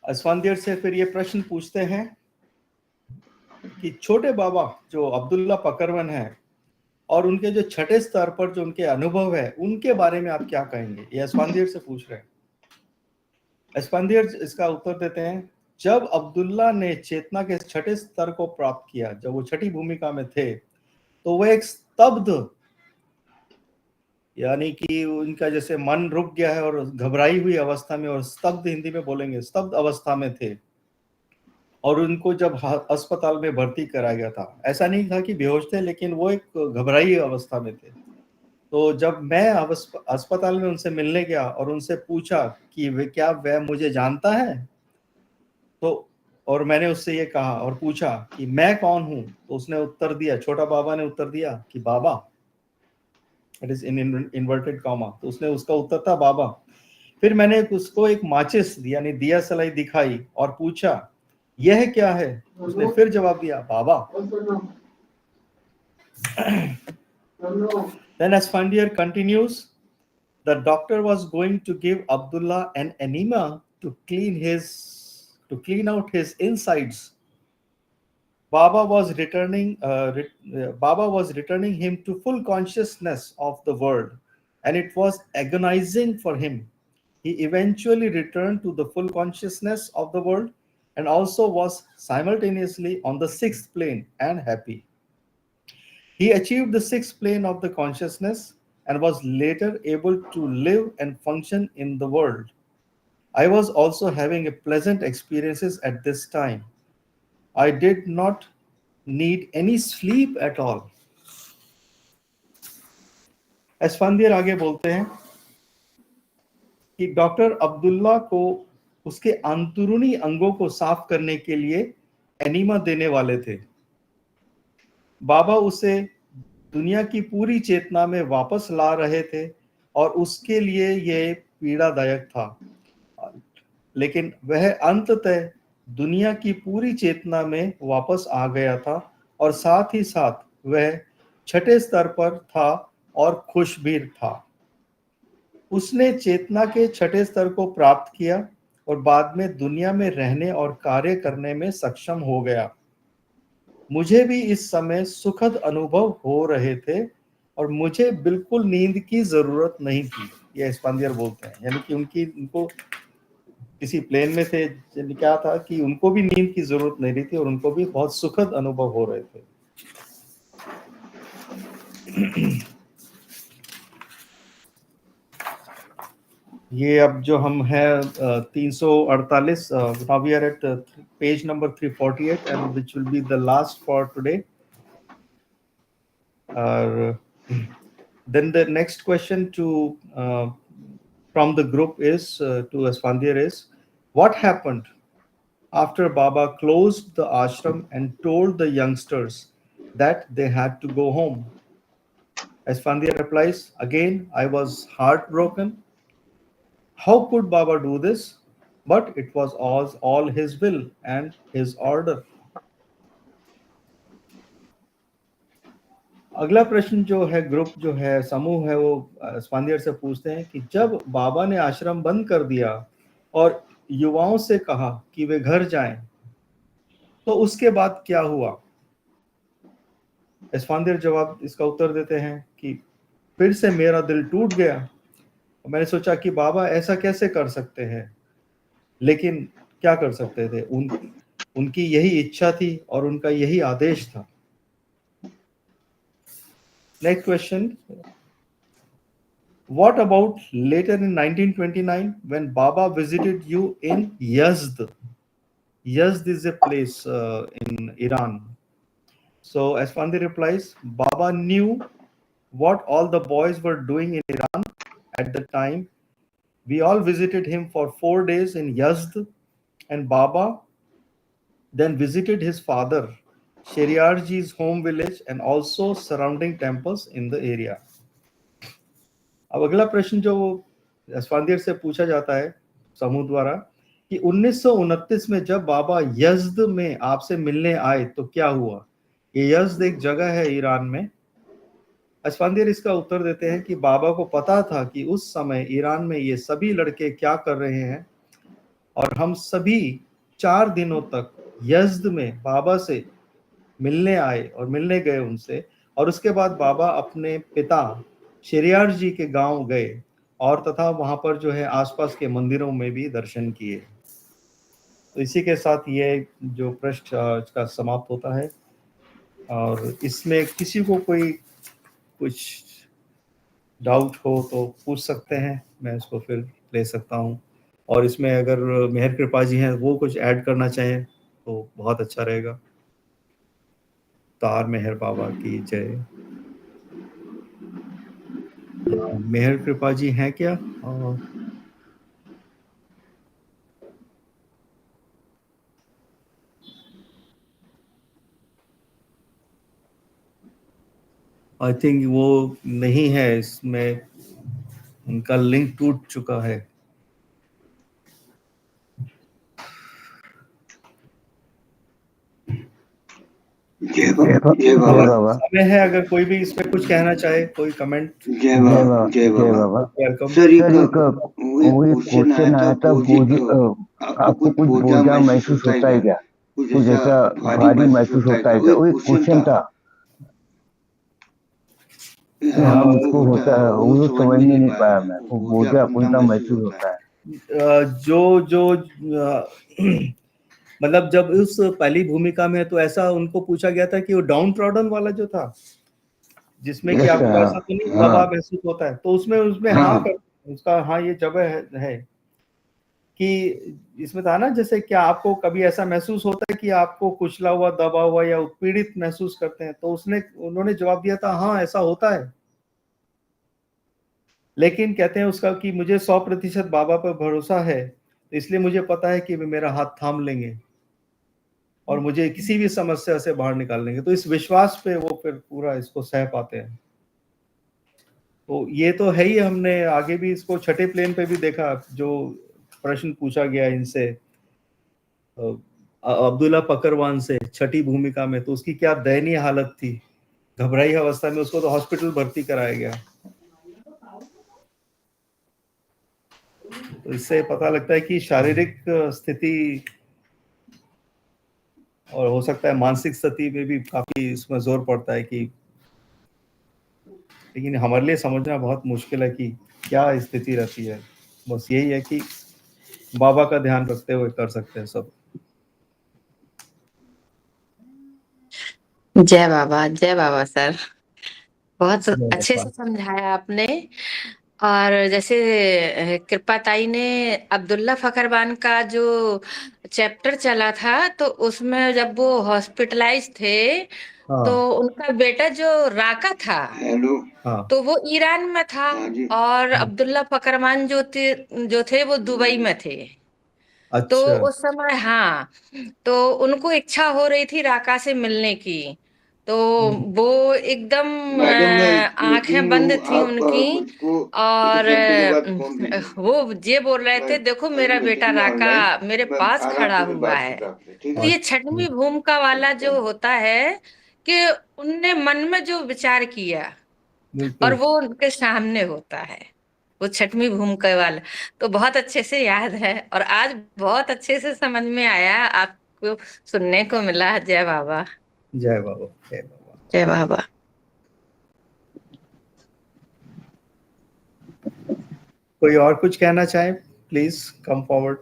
एस्फांदियर से फिर ये प्रश्न पूछते हैं कि छोटे बाबा जो अब्दुल्ला पकरवन है और उनके जो छठे स्तर पर जो उनके अनुभव है उनके बारे में आप क्या कहेंगे? ये एस्फांदियर से पूछ रहे हैं। एस्फांदियर इसका उत्तर देते हैं, जब अब्दुल्ला ने चेतना के छठे स्तर को प्राप्त किया, जब वो छठी भूमिका में थे, तो वह एक स्तब्ध, यानी कि उनका जैसे मन रुक गया है और घबराई हुई अवस्था में, और स्तब्ध हिंदी में बोलेंगे, स्तब्ध अवस्था में थे और उनको जब अस्पताल में भर्ती कराया गया था, ऐसा नहीं था कि बेहोश थे, लेकिन वो एक घबराई अवस्था में थे। तो जब मैं अस्पताल में उनसे मिलने गया और उनसे पूछा कि क्या वह मुझे जानता है, तो और मैंने उससे ये कहा और पूछा कि मैं कौन हूं, तो उसने उत्तर दिया, छोटा बाबा ने उत्तर दिया कि Baba, it is in inverted comma, तो उसने उसका उत्तर था बाबा। फिर मैंने उसको एक माचिस यानी दिया सलाई दिखाई और पूछा यह क्या है, उसने फिर जवाब दिया बाबा। Then Esfandiar continues, the doctor was going to give Abdullah an enema to clean out his insides. Baba was returning him to full consciousness of the world, and it was agonizing for him. He eventually returned to the full consciousness of the world and also was simultaneously on the sixth plane and happy. He achieved the sixth plane of the consciousness and was later able to live and function in the world. I was also having pleasant experiences at this time. I did not need any sleep at all. एस्फांदियर आगे बोलते हैं कि doctor Abdullah को उसके अंदरूनी अंगों को साफ करने के लिए एनीमा देने वाले थे। बाबा उसे दुनिया की पूरी चेतना में वापस ला रहे थे और उसके लिए यह पीड़ादायक था, लेकिन वह अंततः दुनिया की पूरी चेतना में वापस आ गया था और साथ ही साथ वह छठे स्तर पर था और खुश भी था। उसने चेतना के छठे स्तर को प्राप्त किया और बाद में दुनिया में रहने और कार्य करने में सक्षम हो गया। मुझे भी इस समय सुखद अनुभव हो रहे थे और मुझे बिल्कुल नींद की जरूरत नहीं थी। ये एस्फांदियर बोलते हैं, यानी कि उनको किसी प्लेन में थे, क्या था कि उनको भी नींद की जरूरत नहीं रही थी और उनको भी बहुत सुखद अनुभव हो रहे थे। ये अब जो हम है 348, now we are at page number 348 and which will be the last for today. Then the next question to from the group is to Esfandiar is, what happened after Baba closed the ashram and told the youngsters that they had to go home? Esfandiar replies, again, I was heartbroken. How could Baba do this? But it was all his will and his order. अगला प्रश्न जो है group जो है समूह है वो एस्फांदियर से पूछते हैं कि जब बाबा ने आश्रम बंद कर दिया और युवाओं से कहा कि वे घर जाएं, तो उसके बाद क्या हुआ? एस्फांदियर जवाब इसका उत्तर देते हैं कि फिर से मेरा दिल टूट गया। मैंने सोचा कि बाबा ऐसा कैसे कर सकते हैं, लेकिन क्या कर सकते थे, उनकी यही इच्छा थी और उनका यही आदेश था। Next question. What about later in 1929 when Baba visited you in Yazd? Yazd is a place in Iran. So Esfandi replies, Baba knew what all the boys were doing in Iran at the time. We all visited him for 4 days in Yazd, and Baba then visited his father Sheriar Ji's home village and also surrounding temples in the area. अब अगला प्रश्न जो एस्फांदियर से पूछा जाता है समूह द्वारा कि 1929 में जब बाबा यज़्द में आपसे मिलने आए तो क्या हुआ? ये यज़्द एक जगह है ईरान में। एस्फांदियर इसका उत्तर देते हैं कि बाबा को पता था कि उस समय ईरान में ये सभी लड़के क्या कर रहे हैं और हम सभी 4 दिनों तक यज़्द में बाबा से मिलने आए और मिलने गए उनसे, और उसके बाद बाबा अपने पिता शेरियार जी के गांव गए और तथा वहां पर जो है आसपास के मंदिरों में भी दर्शन किए। तो इसी के साथ ये जो प्रश्न का समाप्त होता है और इसमें किसी को कोई कुछ डाउट हो तो पूछ सकते हैं, मैं उसको फिर ले सकता हूँ। और इसमें अगर मेहर कृपा जी हैं वो कुछ ऐड करना चाहें तो बहुत अच्छा रहेगा। तार मेहर बाबा की जय। मेहर कृपा जी हैं क्या? आई थिंक वो नहीं है, इसमें उनका लिंक टूट चुका है। समय है अगर कोई भी इसमें कुछ कहना चाहे, कोई कमेंट। जय बाबा। सर एक क्वेश्चन आया था, आपको कुछ बोझा महसूस होता है क्या? कुछ ऐसा भारी महसूस होता है क्या? वो एक क्वेश्चन था। हाँ उसको होता है, वो समझ नहीं पाया मैं, वो बोझा उल्टा महसूस होता है। जो मतलब जब उस पहली भूमिका में तो ऐसा उनको पूछा गया था कि वो डाउन ट्रॉडन वाला जो था जिसमें कि आपको ऐसा तो नहीं दबाव महसूस होता है, तो उसमें हाँ कर उसका हाँ ये जगह है। कि इसमें था ना, जैसे क्या आपको कभी ऐसा महसूस होता है कि आपको कुचला हुआ, दबा हुआ या उत्पीड़ित महसूस करते हैं? तो उन्होंने जवाब दिया था, हाँ ऐसा होता है, लेकिन कहते हैं उसका कि मुझे 100% बाबा पर भरोसा है, इसलिए मुझे पता है कि वे मेरा हाथ थाम लेंगे और मुझे किसी भी समस्या से बाहर निकाल लेंगे। तो इस विश्वास पे वो फिर पूरा इसको सह पाते हैं। तो ये तो है ही, हमने आगे भी इसको छठे प्लेन पे भी देखा, जो प्रश्न पूछा गया इनसे अब्दुल्ला पकरवान से छठी भूमिका में, तो उसकी क्या दयनीय हालत थी, घबराई अवस्था में उसको तो हॉस्पिटल भर्ती कराया गया। तो इससे पता लगता है कि शारीरिक स्थिति और हो सकता है मानसिक स्थिति में भी काफी इसमें जोर पड़ता है कि, लेकिन हमारे लिए समझना बहुत मुश्किल है कि क्या स्थिति रहती है। बस यही है कि बाबा का ध्यान रखते हुए कर सकते हैं सब। जय बाबा सर, बहुत अच्छे से समझाया आपने। और जैसे कृपा ताई ने अब्दुल्ला फखरबान का जो चैप्टर चला था, तो उसमें जब वो हॉस्पिटलाइज थे, तो उनका बेटा जो राका था, तो वो ईरान में था, और अब्दुल्ला फखरबान जो थे वो दुबई में थे। अच्छा। तो उस समय हाँ, तो उनको इच्छा हो रही थी राका से मिलने की, तो वो एकदम आंखें बंद थी उनकी, और वो ये बोल रहे थे, देखो मेरा बेटा राका मेरे पास खड़ा हुआ है। तो ये छठवीं भूमिका वाला जो होता है कि उनने मन में जो विचार किया और वो उनके सामने होता है, वो छठवीं भूमिका वाला। तो बहुत अच्छे से याद है, और आज बहुत अच्छे से समझ में आया, आपको सुनने को मिला। जय बाबा, जय बाबा, जय बाबा, जय बाबा। कोई और कुछ कहना चाहे, प्लीज कम फॉरवर्ड।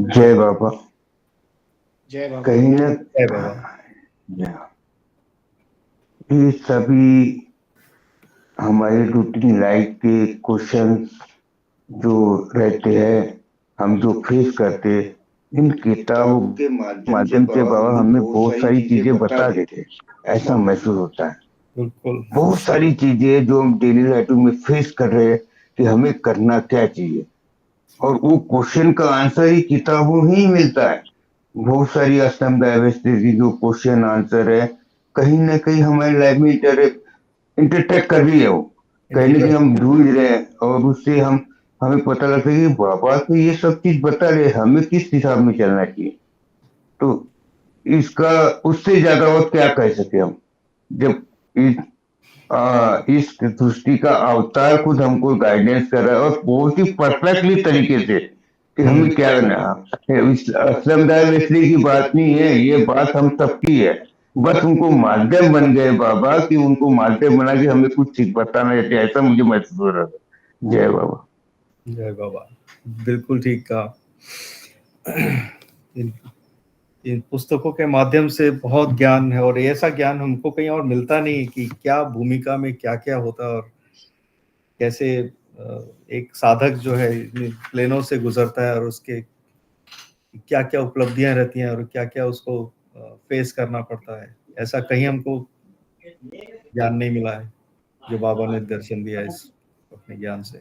जय बाबा, जय बाबा, कहीं ना जय बाबा। ये सभी हमारे रूटीन लाइफ के क्वेश्चन जो रहते हैं, हम जो फेस करते, इन किताबों के माध्यम से बाबा हमें बहुत सारी चीजें बता देते, ऐसा महसूस होता है। बिल्कुल, बहुत सारी चीजें जो हम डेली लाइफ में फेस कर रहे हैं कि हमें करना क्या चाहिए, और वो क्वेश्चन का आंसर ही किताबों ही मिलता है। बहुत सारी असमदाय जो क्वेश्चन आंसर है, कहीं ना कहीं हमारी लाइफ में इंटरटेक कर रही है, वो कहीं ना कहीं हम ढूंढ रहे हैं, और उससे हमें पता लगता है कि बाबा तो ये सब चीज बता रहे, हमें किस हिसाब में चलना चाहिए। तो इसका उससे ज्यादा और क्या कह सके हम, जब इस सृष्टि का अवतार खुद हमको गाइडेंस कर रहा है, और बहुत ही परफेक्टली तरीके से कि हमें क्या करना। असलमदार की बात नहीं है, ये बात हम सबकी है, बस उनको माध्यम बन गए बाबा कि उनको माध्यम बना के हमें कुछ चीज बताना है, ऐसा मुझे महसूस हो रहा था। जय बाबा, जय बाबा, बिल्कुल ठीक कहा। इन पुस्तकों के माध्यम से बहुत ज्ञान है, और ऐसा ज्ञान हमको कहीं और मिलता नहीं कि क्या भूमिका में क्या क्या होता है, और कैसे एक साधक जो है प्लेनों से गुजरता है, और उसके क्या क्या उपलब्धियां रहती हैं, और क्या क्या उसको फेस करना पड़ता है। ऐसा कहीं हमको ज्ञान नहीं मिला है जो बाबा ने दर्शन दिया इस अपने ज्ञान से।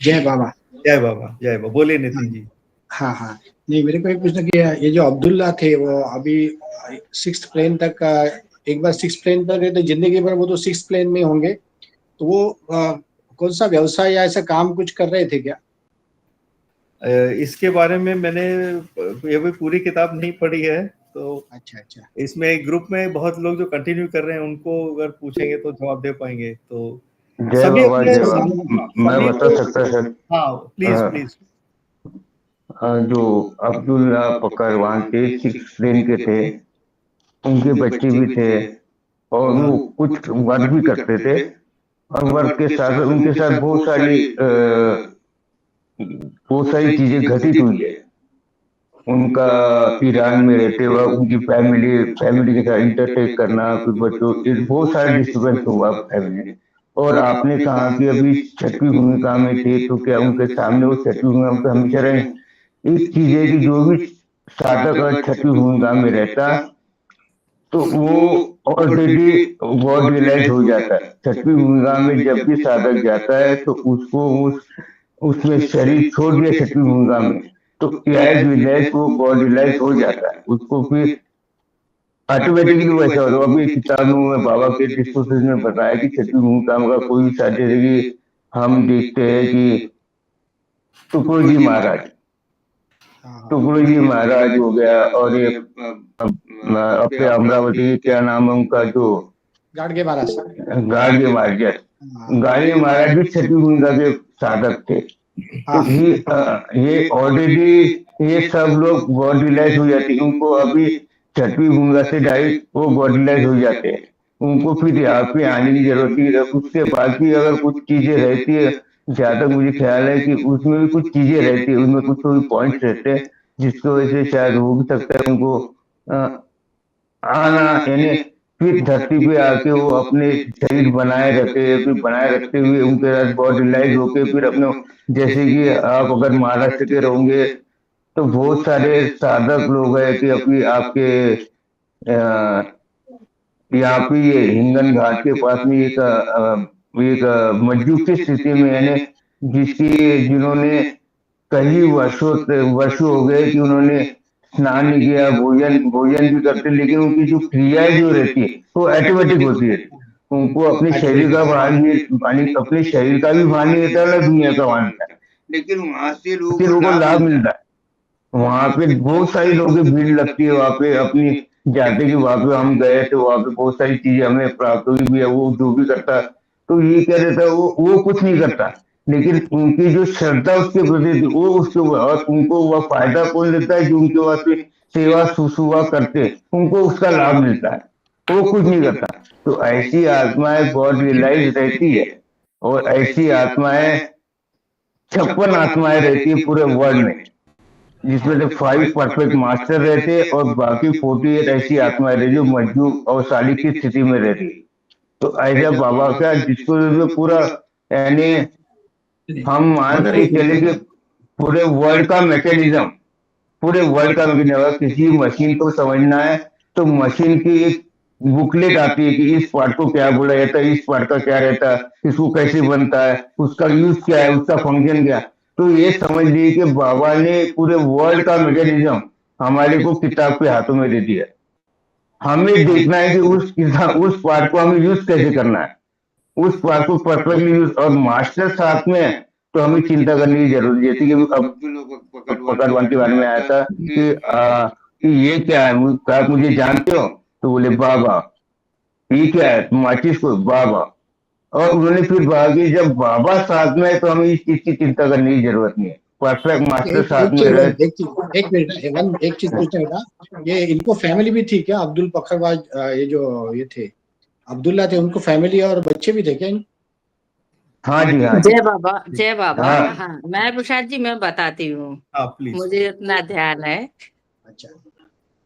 जय बाबा, जय बाबा, जय बाबा। बोलिए नितिन जी। हाँ, नहीं, मेरे को एक पूछना कि ये जो अब्दुल्ला थे, वो अभी 6th प्लेन तक, एक बार 6th प्लेन पर गए तो जिंदगी भर वो तो 6th प्लेन में होंगे, तो वो कौन सा व्यवसाय या ऐसा काम कुछ कर रहे थे क्या? इसके बारे में मैंने ये भी पूरी किताब नहीं पढ़ी है, तो अच्छा, इसमें एक ग्रुप में बहुत लोग जो कंटिन्यू कर रहे हैं, उनको अगर पूछेंगे तो जवाब दे पाएंगे। तो जय बाबा, मैं बता सकता सर। हाँ, प्लीज। जो अब्दुल्ला पकरवान थे 6th प्लेन के थे, उनके बच्चे भी थे, और वो कुछ वर्क भी करते थे, और वर्क के साथ उनके साथ बहुत सारी बहुत सारी चीजें घटित हुई है। उनका ईरान में रहते हुए उनकी फैमिली के साथ इंटरटेक करना, फिर बच्चों, बहुत सारे डिस्टर्बेंस हुआ फैमिली में। और आपने कहा कि अभी छठवीं भूमिका में थे, तो क्या उनके सामने वो छठवीं भूमिका में हमेशा रहे? एक चीज है कि जो भी साधक अगर छठवीं भूमिका में रहता तो वो ऑलरेडी गॉड रियलाइज हो जाता है। छठवीं भूमिका में जब भी साधक जाता है तो उसको उसमें शरीर छोड़ दिया छठवीं भूमिका में, तो एज रियलाइज वो गॉड रियलाइज हो जाता है, उसको फिर ऑटोमेटिकली वैसा होता है। अभी किताबों में बाबा के डिस्कोर्सेस में बताया कि छठवीं भूमिका का कोई भी साधक, जैसे कि हम देखते हैं कि टुकड़ोजी महाराज हो गया, और ये अपने अमरावती क्या नाम है उनका, जो गाड़गे महाराज भी छठवीं भूमिका के साधक थे। तो ये ऑलरेडी ये सब लोग गॉड रियलाइज हो जाते हैं। उनको अभी छठवीं भूमिका से डायरेक्ट वो गॉड रियलाइज हो जाते हैं, उनको फिर यहाँ पे आने की जरूरत नहीं है। उसके बाद भी अगर कुछ चीजें रहती है, जहाँ तक मुझे ख्याल है कि उसमें भी कुछ चीजें रहती है, उसमें कुछ पॉइंट्स रहते हैं जिसकी वजह से शायद हो भी सकता है उनको आना, यानी फिर धरती पे आके वो अपने शरीर बनाए रखते हुए उनके साथ गॉड रियलाइज होके फिर अपने, जैसे कि आप अगर महाराष्ट्र के रहोगे तो बहुत सारे साधक लोग हैं कि अभी आपके यहाँ पे ये हिंगन घाट के पास में एक मज्जू की स्थिति में, यानी जिन्होंने कई वर्षों हो गए कि उन्होंने स्नान नहीं किया, भोजन भी करते, लेकिन उनकी जो क्रियाएं जो रहती है वो ऑटोमेटिक होती है। उनको अपने शरीर का अपने शरीर का भी भान नहीं रहता, ना दुनिया का भान रहता है, लेकिन वहां से लोगों को लाभ मिलता है। वहां पे बहुत सारी लोगों की भीड़ लगती है, वहां पे अपनी जाते कि वहां पे हम गए तो वहां पे बहुत सारी चीजें हमें प्राप्त हुई भी है। वो जो भी करता तो ये क्या रहता है, वो कुछ नहीं करता, लेकिन उनकी जो श्रद्धा उसके प्रति थी वो उसके, और उनको वह फायदा कौन देता है, जो उनके वास्ते सेवा सुसुवा करते उनको उसका लाभ मिलता है, वो कुछ नहीं करता। तो ऐसी आत्माएं गॉड रियलाइज रहती है, और ऐसी आत्माएं 56 आत्माएं रहती है पूरे वर्ल्ड में, जिसमें से 5 परफेक्ट मास्टर रहते और बाकी 48 ऐसी आत्माएं रहती जो मज्जू और साली की स्थिति में रहती। तो ऐसा बाबा का जिसको पूरा, यानी हम मान के चले कि पूरे वर्ल्ड का मैकेनिज्म, किसी मशीन को समझना है तो मशीन की एक बुकलेट आती है कि इस पार्ट को क्या बोला जाता है, इस पार्ट का क्या रहता है, इसको कैसे बनता है, उसका यूज क्या है, उसका फंक्शन क्या। तो ये समझ लीजिए कि बाबा ने पूरे वर्ल्ड का मैकेनिज्म हमारे को किताब के हाथों में दे दिया। हमें देखना है कि उस पार्ट को हमें यूज कैसे करना है, उस पार्ट को परफेक्टली यूज। और मास्टर साथ में तो हमें चिंता करने की जरूरत, जैसे कि अब पकड़वान के बारे में आया था कि ये क्या है, मुझे जानते हो? तो बोले बाबा। ये क्या है? माचिस को बाबा। और उन्होंने फिर कहा कि जब बाबा साथ में है तो हमें इस चीज की चिंता करने की जरूरत नहीं है, परफेक्ट मास्टर साथ में रहे। एक मिनट, एक चीज पूछना था, ये इनको फैमिली भी थी क्या? अब्दुल पखरवाज, ये जो ये थे अब्दुल्ला थे, उनको फैमिली और बच्चे भी थे क्या? हाँ जी, हाँ। जय बाबा। हाँ, मैं प्रसाद जी मैं बताती हूँ, मुझे इतना ध्यान है। अच्छा,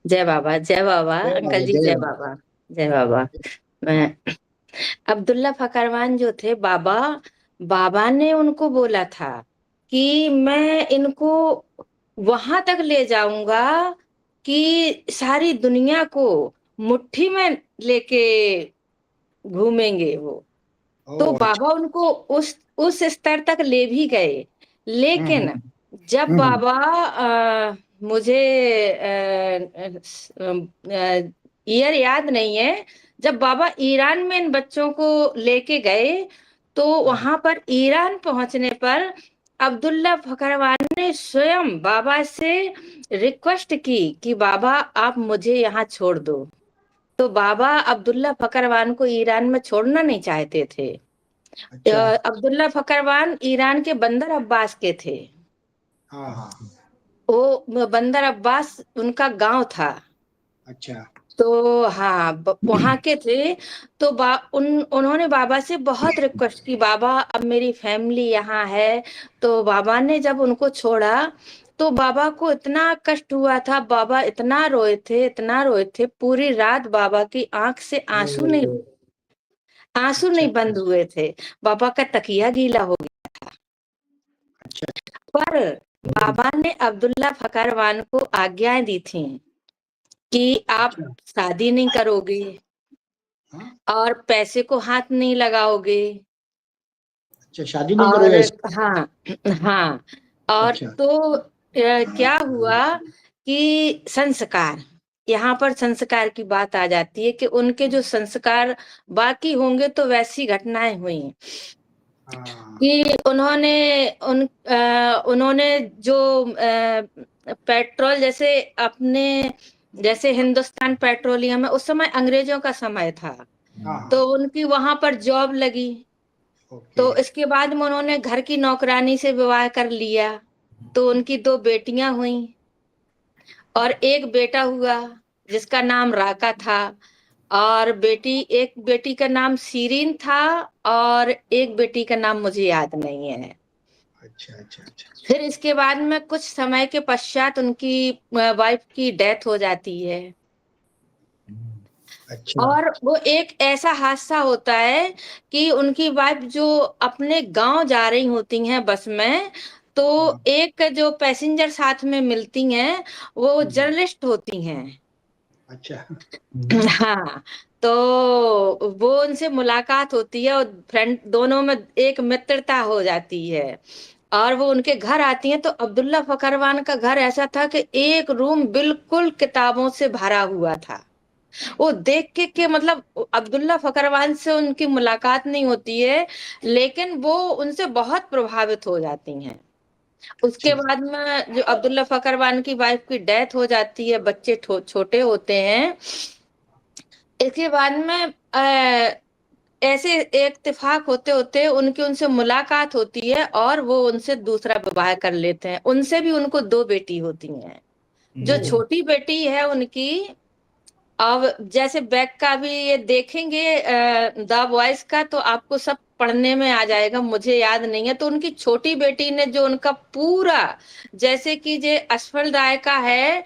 जय बाबा अंकल जी, जय बाबा। मैं अब्दुल्ला फकरवान जो थे, बाबा ने उनको बोला था कि मैं इनको वहां तक ले जाऊंगा कि सारी दुनिया को मुट्ठी में लेके घूमेंगे वो। तो बाबा उनको उस स्तर तक ले भी गए। लेकिन जब बाबा मुझे ईयर याद नहीं है, जब बाबा ईरान में इन बच्चों को लेके गए तो वहां पर ईरान पहुंचने पर अब्दुल्ला फकरवान ने स्वयं बाबा से रिक्वेस्ट की कि बाबा आप मुझे यहाँ छोड़ दो। तो बाबा अब्दुल्ला फकरवान को ईरान में छोड़ना नहीं चाहते थे। अच्छा। अब्दुल्ला फकरवान ईरान के बंदर अब्बास के थे। वो बंदर अब्बास उनका गांव था। अच्छा। तो हाँ वहाँ के थे। तो उन्होंने बाबा से बहुत रिक्वेस्ट की, बाबा अब मेरी फैमिली यहाँ है। तो बाबा ने जब उनको छोड़ा तो बाबा को इतना कष्ट हुआ था, बाबा इतना रोए थे, इतना रोए थे, पूरी रात बाबा की आंख से आंसू नहीं बंद हुए थे। बाबा का तकिया गीला हो गया था। पर बाबा ने अब्दुल्ला फकरवान को आज्ञाएं दी थी कि आप शादी नहीं करोगे और पैसे को हाथ नहीं लगाओगे। अच्छा, शादी नहीं करोगे? हाँ हाँ। और तो क्या हुआ कि संस्कार, यहाँ पर संस्कार की बात आ जाती है कि उनके जो संस्कार बाकी होंगे तो वैसी घटनाएं हुई कि उन्होंने जो पेट्रोल, जैसे हिंदुस्तान पेट्रोलियम है, उस समय अंग्रेजों का समय था, तो उनकी वहां पर जॉब लगी। तो इसके बाद में उन्होंने घर की नौकरानी से विवाह कर लिया। तो उनकी 2 बेटियां हुई और एक बेटा हुआ जिसका नाम राका था, और एक बेटी का नाम सीरीन था और एक बेटी का नाम मुझे याद नहीं है। अच्छा। फिर इसके बाद में कुछ समय के पश्चात उनकी वाइफ की डेथ हो जाती है। अच्छा। और वो एक ऐसा हादसा होता है कि उनकी वाइफ जो अपने गांव जा रही होती हैं बस में, तो एक जो पैसेंजर साथ में मिलती हैं वो जर्नलिस्ट होती हैं। अच्छा। हाँ, तो वो उनसे मुलाकात होती है और फ्रेंड दोनों में एक मित्रता हो जाती है और वो उनके घर आती हैं। तो अब्दुल्ला फकरवान का घर ऐसा था कि एक रूम बिल्कुल किताबों से भरा हुआ था। वो देख के मतलब अब्दुल्ला फकरवान से उनकी मुलाकात नहीं होती है, लेकिन वो उनसे बहुत प्रभावित हो जाती हैं। उसके बाद में जो अब्दुल्ला फकरवान की वाइफ की डेथ हो जाती है, बच्चे छोटे होते हैं। इसके बाद में ऐसे इत्तेफाक होते होते उनकी उनसे मुलाकात होती है और वो उनसे दूसरा विवाह कर लेते हैं। उनसे भी उनको 2 बेटी होती हैं। जो छोटी बेटी है उनकी, अब जैसे बैक का भी ये देखेंगे द वॉइस का, तो आपको सब पढ़ने में आ जाएगा, मुझे याद नहीं है। तो उनकी छोटी बेटी ने जो उनका पूरा, जैसे कि जो असफल राय का है,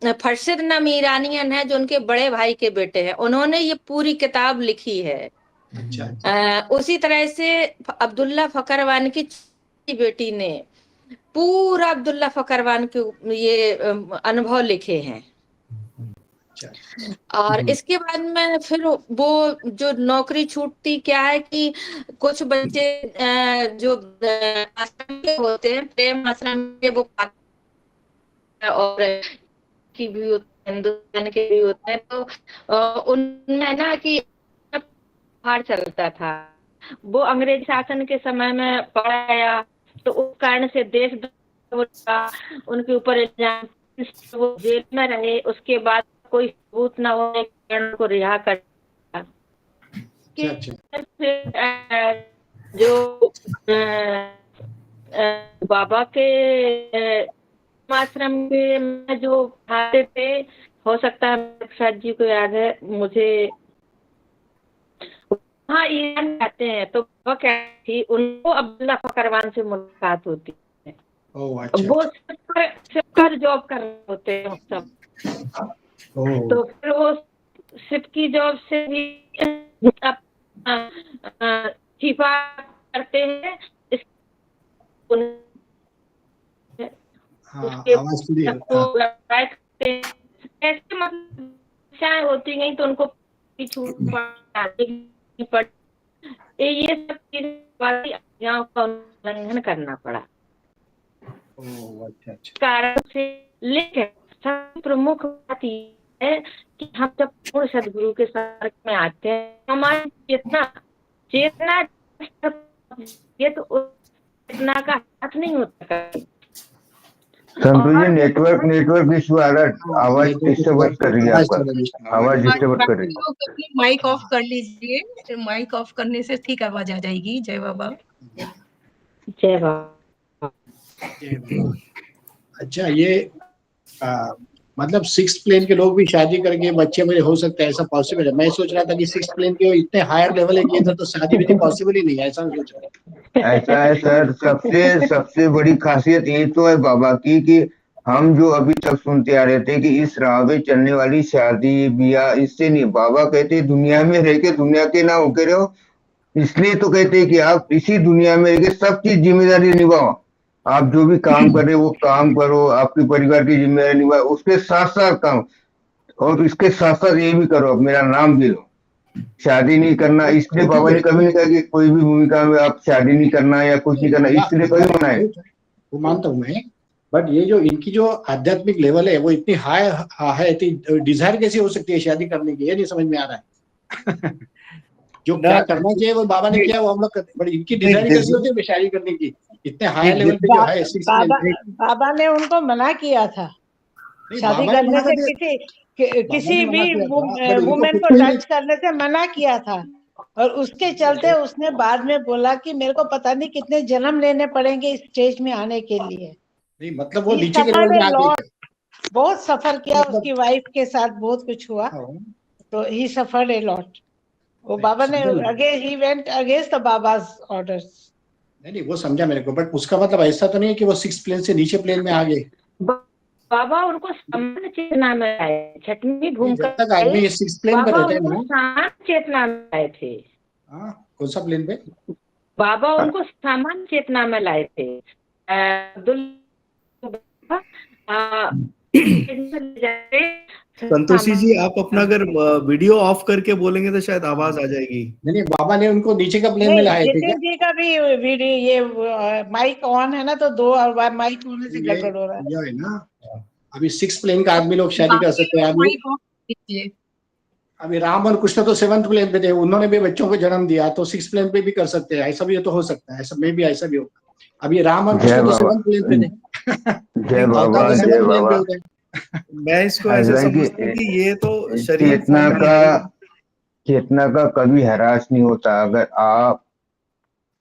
फरशद नम ईरानियन है जो उनके बड़े भाई के बेटे हैं, उन्होंने ये पूरी किताब लिखी है। उसी तरह से अब्दुल्ला फकरवान की छोटी बेटी ने पूरा अब्दुल्ला फकरवान के ये अनुभव लिखे हैं। और इसके बाद में फिर वो जो नौकरी छूटती क्या है कि कुछ बच्चे जो आश्रम के होते हैं, प्रेम आश्रम के, वो और की भी होते हैं, हिंदुस्तान के भी होते हैं। तो उनमें ना कि बाहर चलता था, वो अंग्रेज शासन के समय में पड़ा गया, तो उस कारण से देश उनके ऊपर इल्जाम, वो जेल में रहे। उसके बाद कोई सबूत न होने के कारण को रिहा कर दिया। जो बाबा के आश्रम के में जो पढ़ाते थे, हो सकता है प्रसाद जी को याद है, मुझे हाँ ईरान कहते हैं। तो वो क्या थी, उनको अब्दुल्ला फकरवान से मुलाकात होती है। वो सिर्फ जॉब कर रहे होते हैं सब। तो फिर वो सिप की जॉब से भी छिपा करते हैं। ऐसे मतलब होती गई तो उनको ये सब चीजें का उल्लंघन करना पड़ा। कारण से, लेकिन सबसे प्रमुख बात यह है कि हम जब पूर्ण सदगुरु के संपर्क में आते हैं, हमारी चेतना ये तो उस चेतना का हाथ नहीं होता। संतु जी, नेटवर्क इशू आ रहा है, आवाज डिस्टर्ब कर रही है आपका, आवाज डिस्टर्ब कर रही है। माइक ऑफ कर लीजिए, माइक ऑफ करने से ठीक आवाज आ जाएगी। जय बाबा। जय बाबा। अच्छा, ये मतलब 6th प्लेन के लोग भी शादी करके बच्चे मेरे हो सकते हैं, ऐसा पॉसिबल है? मैं सोच रहा था कि 6th प्लेन के इतने हायर लेवल है कि इधर तो शादी भी पॉसिबल ही नहीं है, ऐसा सोच रहा हूँ। ऐसा है सर, सबसे सबसे बड़ी खासियत ये तो है बाबा की कि हम जो अभी तक सुनते आ रहे थे कि इस राह पे चलने वाली शादी ब्याह इससे नहीं, बाबा कहते दुनिया में रह के दुनिया के ना होके रहो, इसलिए तो कहते हैं कि आप इसी दुनिया में रह के सब चीज जिम्मेदारी निभाओ। आप जो भी काम कर रहे हो वो काम करो, आपके परिवार की जिम्मेदारी निभाओ, उसके साथ साथ काम, और इसके साथ साथ ये भी करो, मेरा नाम भी लो। शादी नहीं करना, इसलिए बाबा ने कभी नहीं कहा कि कोई भी भूमिका में आप शादी नहीं करना या कुछ नहीं करना, इसलिए कभी मना है। वो मानता हूँ मैं, बट ये जो इनकी जो आध्यात्मिक लेवल है वो इतनी हाई है, इतनी डिजायर कैसे हो सकती है शादी करने की, ये नहीं समझ में आ रहा है। जो क्या करना चाहिए वो बाबा ने किया, वो हम लोग करते, बट इनकी डिजायर कैसी होती है शादी करने की, इतने हाई लेवल पे जो है। बाबा ने उनको मना किया था शादी करने से, किसी भी वुमेन को टच करने से मना किया था, और उसके चलते उसने बाद में बोला कि मेरे को पता नहीं कितने जन्म लेने पड़ेंगे इस स्टेज में आने के लिए। नहीं मतलब वो नीचे के लेवल में आ गए, बहुत सफर किया, उसकी वाइफ के साथ बहुत कुछ हुआ, तो ही सफर्ड ए लॉट। वो बाबा ने ही went against the Baba's orders. नहीं वो समझा मेरे को, बट उसका मतलब ऐसा तो नहीं है कि वो 6th प्लेन से नीचे प्लेन में आ गए। बाबा उनको समान चेतना में आए, छठवीं भूमिका तक आदमी 6th प्लेन पे रहते हैं, समान चेतना में आए थे। कौन सा प्लेन पे? बाबा उनको समान चेतना में लाए थे। संतोषी जी, आप अपना अगर वीडियो ऑफ करके बोलेंगे तो शायद आवाज आ जाएगी। नहीं बाबा ने उनको नीचे का प्लेन में लाए थे। जितिन जी का भी वीडियो, ये माइक ऑन है ना, तो दो और माइक होने से गड़बड़ हो रहा है। ये है ना, अभी 6th प्लेन का आदमी लोग शादी कर सकते हैं। अभी राम और कृष्ण तो 7th प्लेन पे थे, उन्होंने भी बच्चों को जन्म दिया, तो 6th प्लेन पे भी कर सकते हैं, ऐसा भी तो हो सकता है, ऐसा में भी ऐसा भी होगा। अभी राम और कृष्ण तो 7th प्लेन पे थे। जय बाबा, जय बाबा। मैं इसको ऐसे समझता हूं कि ये तो शरीर चेतना का कभी हरास नहीं होता।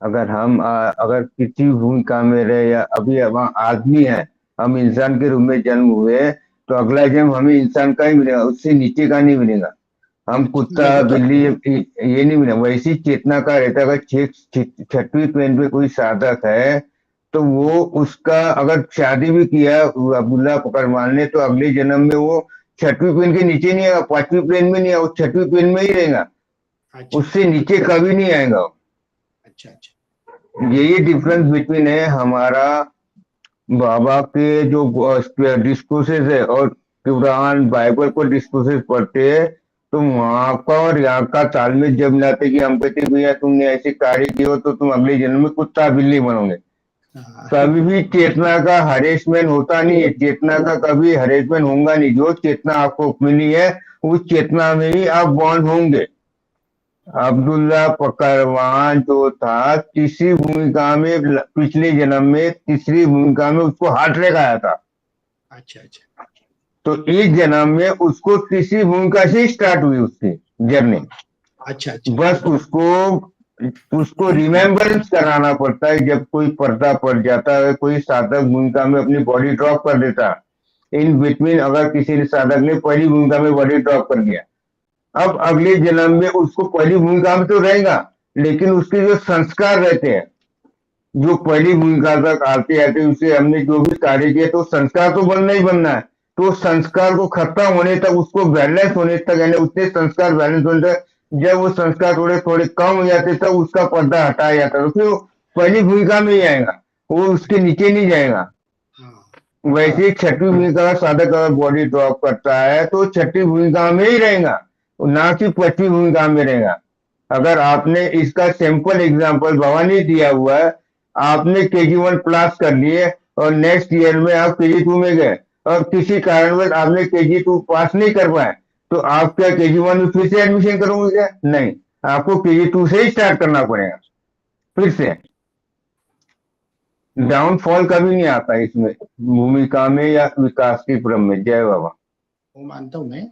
अगर किसी भूमिका में रहे या अभी वहाँ आदमी है, हम इंसान के रूप में जन्म हुए, तो अगला जन्म हमें इंसान का ही मिलेगा, उससे नीचे का नहीं मिलेगा। हम कुत्ता बिल्ली ये नहीं मिलेगा। वैसी चेतना का रहता है। अगर 6वीं प्लेन पे कोई साधक है तो वो उसका अगर शादी भी किया अब्दुल्ला पकड़वान ने, तो अगले जन्म में वो 6वीं प्लेन के नीचे नहीं आएगा, 5वीं प्लेन में नहीं आएगा, वो 6वीं प्लेन में ही रहेगा। उससे नीचे कभी नहीं आएगा। यही डिफरेंस बिटवीन है हमारा बाबा के जो डिस्कोर्सेस है और कुरान बाइबल को डिस्कोर्सेस पढ़ते हैं, तो वहां का और यहाँ का तालमेल जब मिलाते कि हम कहते भैया तुमने ऐसे कार्य किए हो तो तुम अगले जन्म में कुत्ता बिल्ली बनोगे। कभी भी चेतना का हरेसमेंट होता नहीं है, चेतना का कभी हरेसमेंट होगा नहीं। जो चेतना आपको मिली है उस चेतना में ही आप बॉन्ड होंगे। अब्दुल्ला पकड़वान जो था तीसरी भूमिका में, पिछले जन्म में तीसरी भूमिका में उसको हार्ट अटैक आया था। अच्छा। तो इस जन्म में उसको तीसरी भूमिका से स्टार्ट हुई उसकी जर्नी। अच्छा। बस उसको रिमेम्बरेंस कराना पड़ता है। जब कोई पर्दा पड़ जाता है, कोई साधक भूमिका में अपनी बॉडी ड्रॉप कर देता, इन बिटवीन अगर किसी साधक ने पहली भूमिका में बॉडी ड्रॉप कर दिया, अब अगले जन्म में उसको पहली भूमिका में तो रहेगा, लेकिन उसके जो संस्कार रहते हैं, जो पहली भूमिका तक आते आते उसे हमने जो भी कार्य किया, तो संस्कार तो बनना ही बनना है। तो संस्कार को खत्म होने तक, उसको बैलेंस होने तक, यानी उतने संस्कार बैलेंस होने तक, जब वो संस्कार थोड़े थोड़े कम हो जाते तब उसका पर्दा हटाया जाता, तो फिर वो पहली भूमिका में ही आएगा, वो उसके नीचे नहीं जाएगा। वैसे 6वीं भूमिका का साधक अगर बॉडी ड्रॉप करता है तो 6वीं भूमिका में ही रहेगा, ना कि 5वीं भूमिका में रहेगा। अगर आपने इसका सिंपल एग्जांपल बाबा ने दिया हुआ है, आपने KG1 पास कर लिए और नेक्स्ट ईयर में आप KG2 में गए और किसी कारणवश आपने KG2 पास नहीं कर पाए, तो आप क्या KG1 में फिर से एडमिशन करोगे क्या? नहीं, आपको KG2 से ही स्टार्ट करना पड़ेगा फिर से। डाउनफॉल कभी नहीं आता इसमें, भूमिका में या विकास के क्रम में। जय बाबा। वो मानता हूं मैं।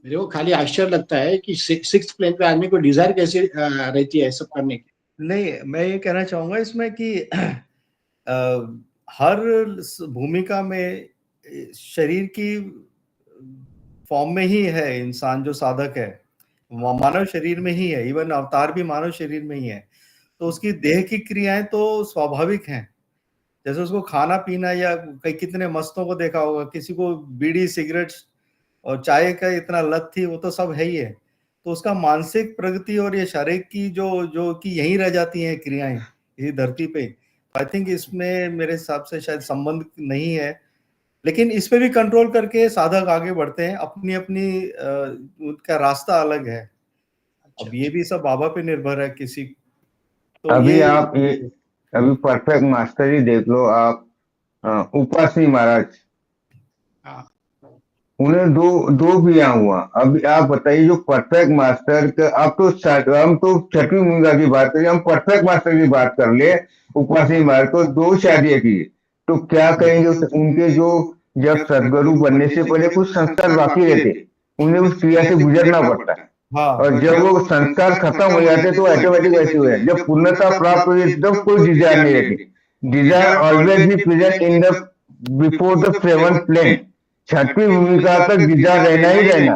मेरे को खाली आश्चर्य लगता है कि 6th प्लेन पे आदमी को डिजायर कैसे रहती है सब करने की। नहीं, मैं ये कहना चाहूंगा इसमें कि हर भूमिका में शरीर की फॉर्म में ही है इंसान जो साधक है, मानव शरीर में ही है, इवन अवतार भी मानव शरीर में ही है, तो उसकी देह की क्रियाएं तो स्वाभाविक हैं। जैसे उसको खाना पीना, या कई कितने मस्तों को देखा होगा, किसी को बीड़ी सिगरेट और चाय का इतना लत थी, वो तो सब है ही है। तो उसका मानसिक प्रगति और ये शारीरिक की जो कि यहीं रह जाती हैं क्रियाएं इसी धरती पे। आई थिंक इसमें मेरे हिसाब से शायद संबंध नहीं है, लेकिन इस पे भी कंट्रोल करके साधक आगे बढ़ते हैं, अपनी अपनी उनका रास्ता अलग है। अब ये भी सब बाबा पे निर्भर है किसी तो। अभी आप ये अभी परफेक्ट मास्टर ही देख लो आप, उपासनी महाराज, उन्हें दो भी यहाँ हुआ। अभी आप बताइए जो परफेक्ट मास्टर का, आप तो हम तो छठवीं मूंगा की बात करें, हम परफेक्ट मास्टर की बात कर ले। उपासनी महाराज को 2 शादियां की, तो क्या कहेंगे उनके जो जब सदगुरु बनने से पहले कुछ संस्कार बाकी रहते, उन्हें उस क्रिया से गुजरना पड़ता है। और जब वो संस्कार खत्म हो जाते तो ऑटोमेटिक वैसे हुए, जब पूर्णता प्राप्त हो जाती तब कोई डिजायर नहीं रहती। Desire always be present in the before the 7th plane. छठवीं भूमिका तक डिजायर रहना ही रहना।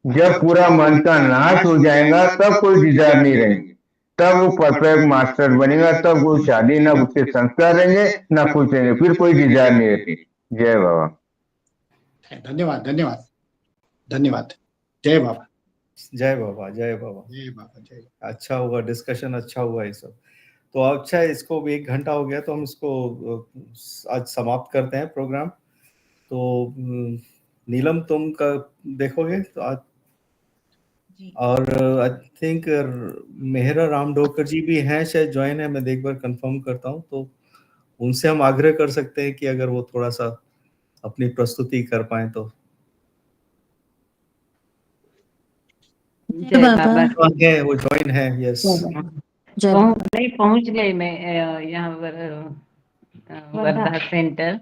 जब पूरा मन का नाश हो जाएगा तब कोई डिजायर नहीं रहेंगे, तब वो परफेक्ट मास्टर बनेगा, तब कोई शादी ना उसके संस्कार रहेंगे ना कुछ रहेंगे, फिर कोई डिजायर नहीं रहती। जय बाबा। धन्यवाद धन्यवाद धन्यवाद। जय बाबा जय बाबा जय बाबा जय बाबा जय। अच्छा हुआ, डिस्कशन अच्छा हुआ ये सब। तो अच्छा, इसको 1 घंटा हो गया, तो हम इसको आज समाप्त करते हैं प्रोग्राम। तो नीलम तुम का देखोगे तो आज, और आई थिंक मेहरा रामडोकर जी भी हैं शायद ज्वाइन है, मैं एक बार कंफर्म करता हूँ। तो उनसे हम आग्रह कर सकते हैं कि अगर वो थोड़ा सा अपनी प्रस्तुति कर पाए तो। जय बाबा है वो ज्वाइन है, यस। नहीं पहुंच गई मैं यहाँ पर वर्धा सेंटर।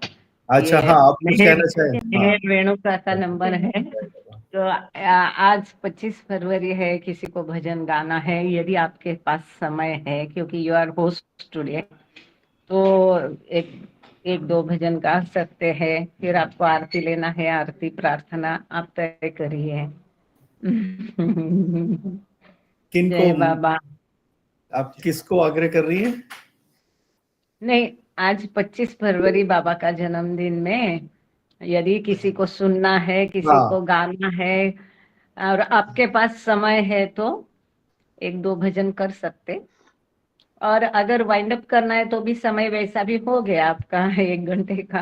अच्छा हाँ, आप कुछ कहना चाहें? रेणुका का नंबर है। तो आज 25 फरवरी है, किसी को भजन गाना है, यदि आपके पास समय है, क्योंकि यू आर होस्ट टुडे, तो एक दो भजन गा सकते हैं। फिर आपको आरती लेना है, आरती प्रार्थना आप तय करिए। जय बाबा। आप किसको आग्रह कर रही हैं? नहीं, आज 25 फरवरी बाबा का जन्मदिन में यदि किसी को सुनना है, किसी को गाना है, और आपके पास समय है तो 1-2 भजन कर सकते। और अगर वाइंड अप करना है तो भी समय वैसा भी हो गया आपका, 1 घंटे का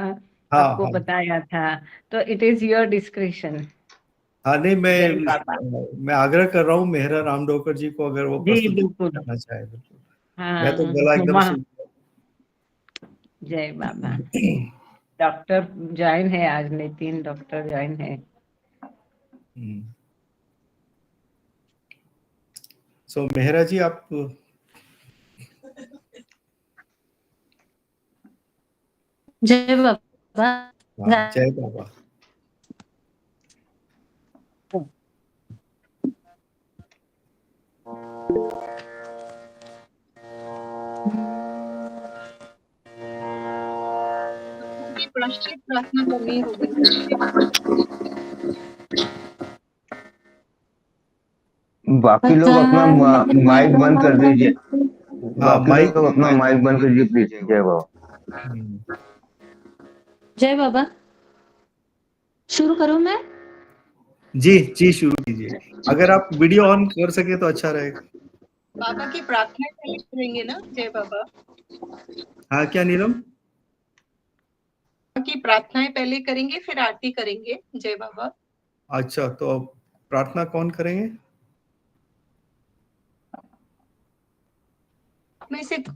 आपको बताया था, तो इट इज योर डिस्क्रिप्शन। हाँ नहीं, मैं आग्रह कर रहा हूँ मेहरा रामडोकर जी को, अगर वो प्रस्तुति करना चाहे। बिल्कुल हाँ, मैं तो गला एकदम। जय बाबा। डॉक्टर ज्वाइन है आज, नितिन डॉक्टर ज्वाइन है। सो मेहरा जी आप। जय बाबा। जय बाबा। प्रार्थना करनी होगी। बाकी लोग अपना माइक बंद कर दीजिए। बाकी लोग अपना माइक बंद कर दीजिए प्लीज। जय बाबा। जय बाबा। शुरू करूं मैं? जी शुरू कीजिए। अगर आप वीडियो ऑन कर सके तो अच्छा रहेगा। बाबा की प्रार्थना पहले करेंगे ना? जय बाबा। हाँ क्या नीलम? की प्रार्थनाएं पहले करेंगे, फिर आरती करेंगे। जय बाबा। अच्छा, तो प्रार्थना कौन करेंगे?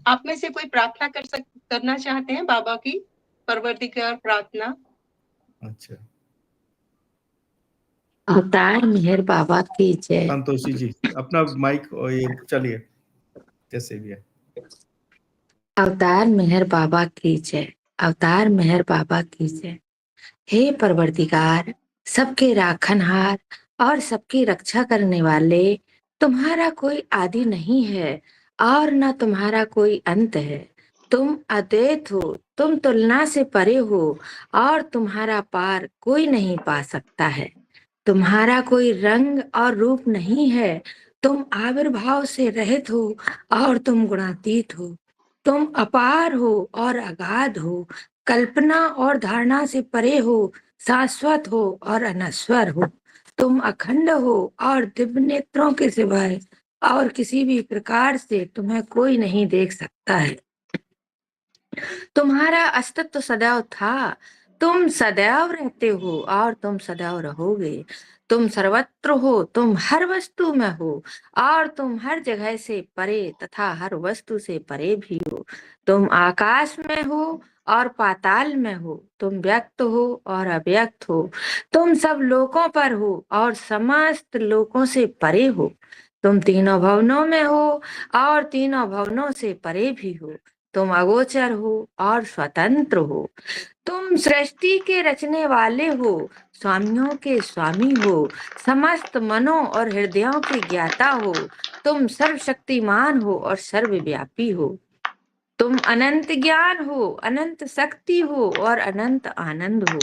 आप में से कोई प्रार्थना करना चाहते हैं बाबा की परवरदिगार प्रार्थना? अच्छा, अवतार मेहर बाबा की जय। संतोषी जी अपना माइक और ये चलिए जैसे भी है। अवतार मेहर बाबा की जय। अवतार मेहर बाबा की जय। हे परवरदिगार, सबके राखनहार और सबकी रक्षा करने वाले, तुम्हारा कोई आदि नहीं है और न तुम्हारा कोई अंत है। तुम अद्वैत हो, तुम तुलना से परे हो और तुम्हारा पार कोई नहीं पा सकता है। तुम्हारा कोई रंग और रूप नहीं है। तुम आविर्भाव से रहित हो और तुम गुणातीत हो। तुम अपार हो और अगाध हो, कल्पना और धारणा से परे हो, शाश्वत हो और अनश्वर हो। तुम अखंड हो और दिव्य नेत्रों के सिवाय और किसी भी प्रकार से तुम्हें कोई नहीं देख सकता है। तुम्हारा अस्तित्व सदैव था, तुम सदैव रहते हो और तुम सदैव रहोगे। तुम सर्वत्र हो, तुम हर वस्तु में हो और तुम हर जगह से परे तथा हर वस्तु से परे भी हो। तुम आकाश में हो और पाताल में हो, तुम व्यक्त हो और अव्यक्त हो। तुम सब लोकों पर हो और समस्त लोकों से परे हो। तुम तीनों भवनों में हो और तीनों भवनों से परे भी हो। तुम अगोचर हो और स्वतंत्र हो। तुम सृष्टि के रचने वाले हो, स्वामियों के स्वामी हो, समस्त मनों और हृदयों के ज्ञाता हो। तुम सर्वशक्तिमान हो और सर्वव्यापी हो। तुम अनंत ज्ञान हो, अनंत शक्ति हो और अनंत आनंद हो।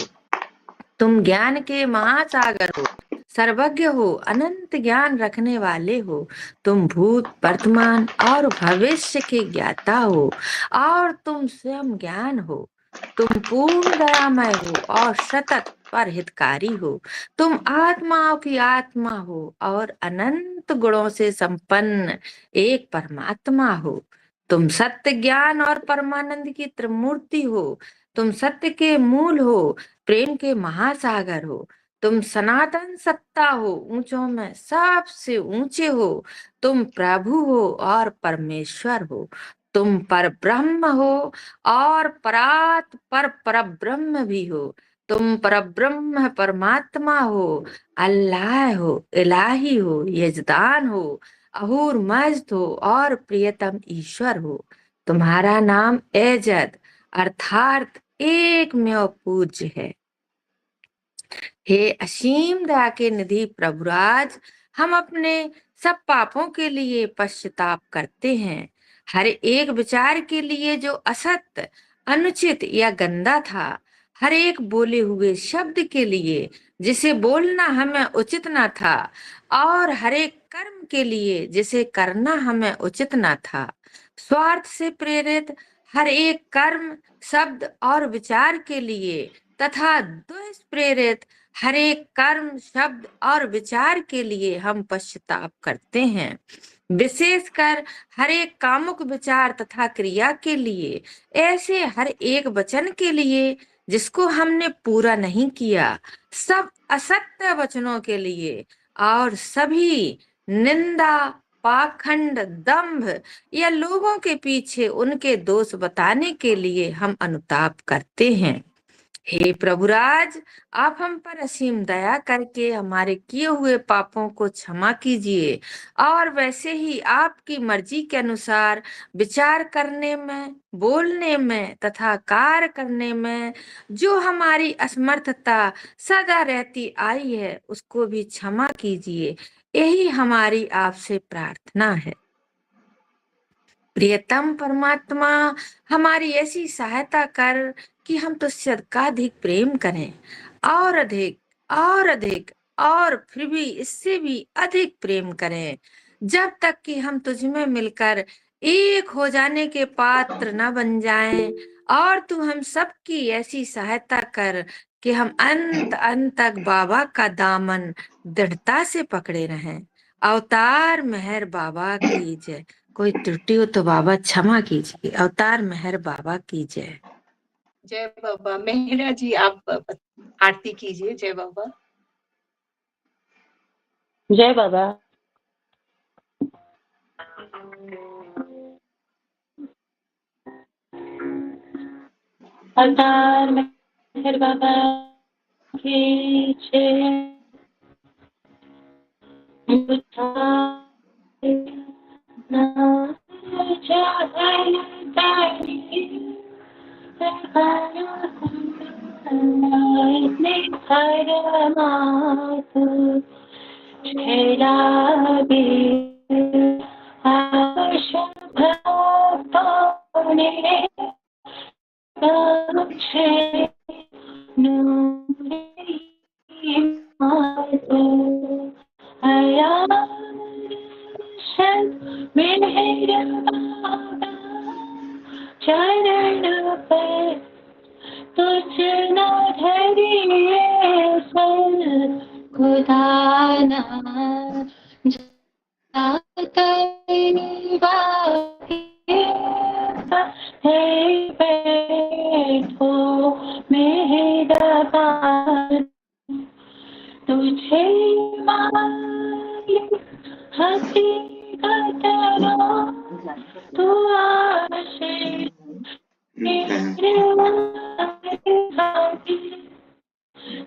तुम ज्ञान के महासागर हो, सर्वज्ञ हो, अनंत ज्ञान रखने वाले हो। तुम भूत, वर्तमान और भविष्य के ज्ञाता हो और तुम स्वयं ज्ञान हो। तुम पूर्ण दयामय हो और सतत पर हितकारी हो। तुम आत्माओं की आत्मा हो और अनंत गुणों से संपन्न एक परमात्मा हो। तुम सत्य, ज्ञान और परमानंद की त्रिमूर्ति हो। तुम सत्य के मूल हो, प्रेम के महासागर हो। तुम सनातन सत्ता हो, ऊंचों में सबसे ऊंचे हो। तुम प्रभु हो और परमेश्वर हो। तुम पर ब्रह्म हो और परात पर ब्रह्म भी हो। तुम पर ब्रह्म परमात्मा हो, अल्लाह हो, इलाही हो, यजदान हो, अहूर मज्द हो और प्रियतम ईश्वर हो। तुम्हारा नाम एजद अर्थात एकमेव पूज्य है। हे असीम दया के निधि प्रभुराज, हम अपने सब पापों के लिए पश्चाताप करते हैं। हर एक विचार के लिए जो असत्य, अनुचित या गंदा था, हर एक बोले हुए शब्द के लिए जिसे बोलना हमें उचित न था, और हर एक कर्म के लिए जिसे करना हमें उचित न था, स्वार्थ से प्रेरित हर एक कर्म, शब्द और विचार के लिए तथा दुष्प्रेरित हर एक कर्म, शब्द और विचार के लिए हम पश्चाताप करते हैं। विशेषकर हर एक कामुक विचार तथा क्रिया के लिए, ऐसे हर एक वचन के लिए जिसको हमने पूरा नहीं किया, सब असत्य वचनों के लिए और सभी निंदा, पाखंड, दंभ या लोगों के पीछे उनके दोष बताने के लिए हम अनुताप करते हैं। हे प्रभुराज, आप हम पर असीम दया करके हमारे किए हुए पापों को क्षमा कीजिए और वैसे ही आपकी मर्जी के अनुसार विचार करने में, बोलने में तथा कार्य करने में जो हमारी असमर्थता सदा रहती आई है, उसको भी क्षमा कीजिए। यही हमारी आपसे प्रार्थना है। प्रियतम परमात्मा, हमारी ऐसी सहायता कर कि हम तुझसे अधिक प्रेम करें, और अधिक और अधिक, और फिर भी इससे भी अधिक प्रेम करें, जब तक कि हम तुझमें मिलकर एक हो जाने के पात्र न बन जाएं। और तू हम सबकी ऐसी सहायता कर कि हम अंत अंत तक बाबा का दामन दृढ़ता से पकड़े रहें। अवतार मेहर बाबा की जय। कोई त्रुटि हो तो बाबा क्षमा कीजिए। अवतार मेहर बाबा की जय। जय बाबा। मेहरा जी आप आरती कीजिए। जय बाबा। जय बाबा। अवतार मेहर बाबा की जय। मेरे बाबा चरण पर तुझ न धरिए सल खुदाना बैठो मेरा तुझे मालिक हकीकत तू आशीष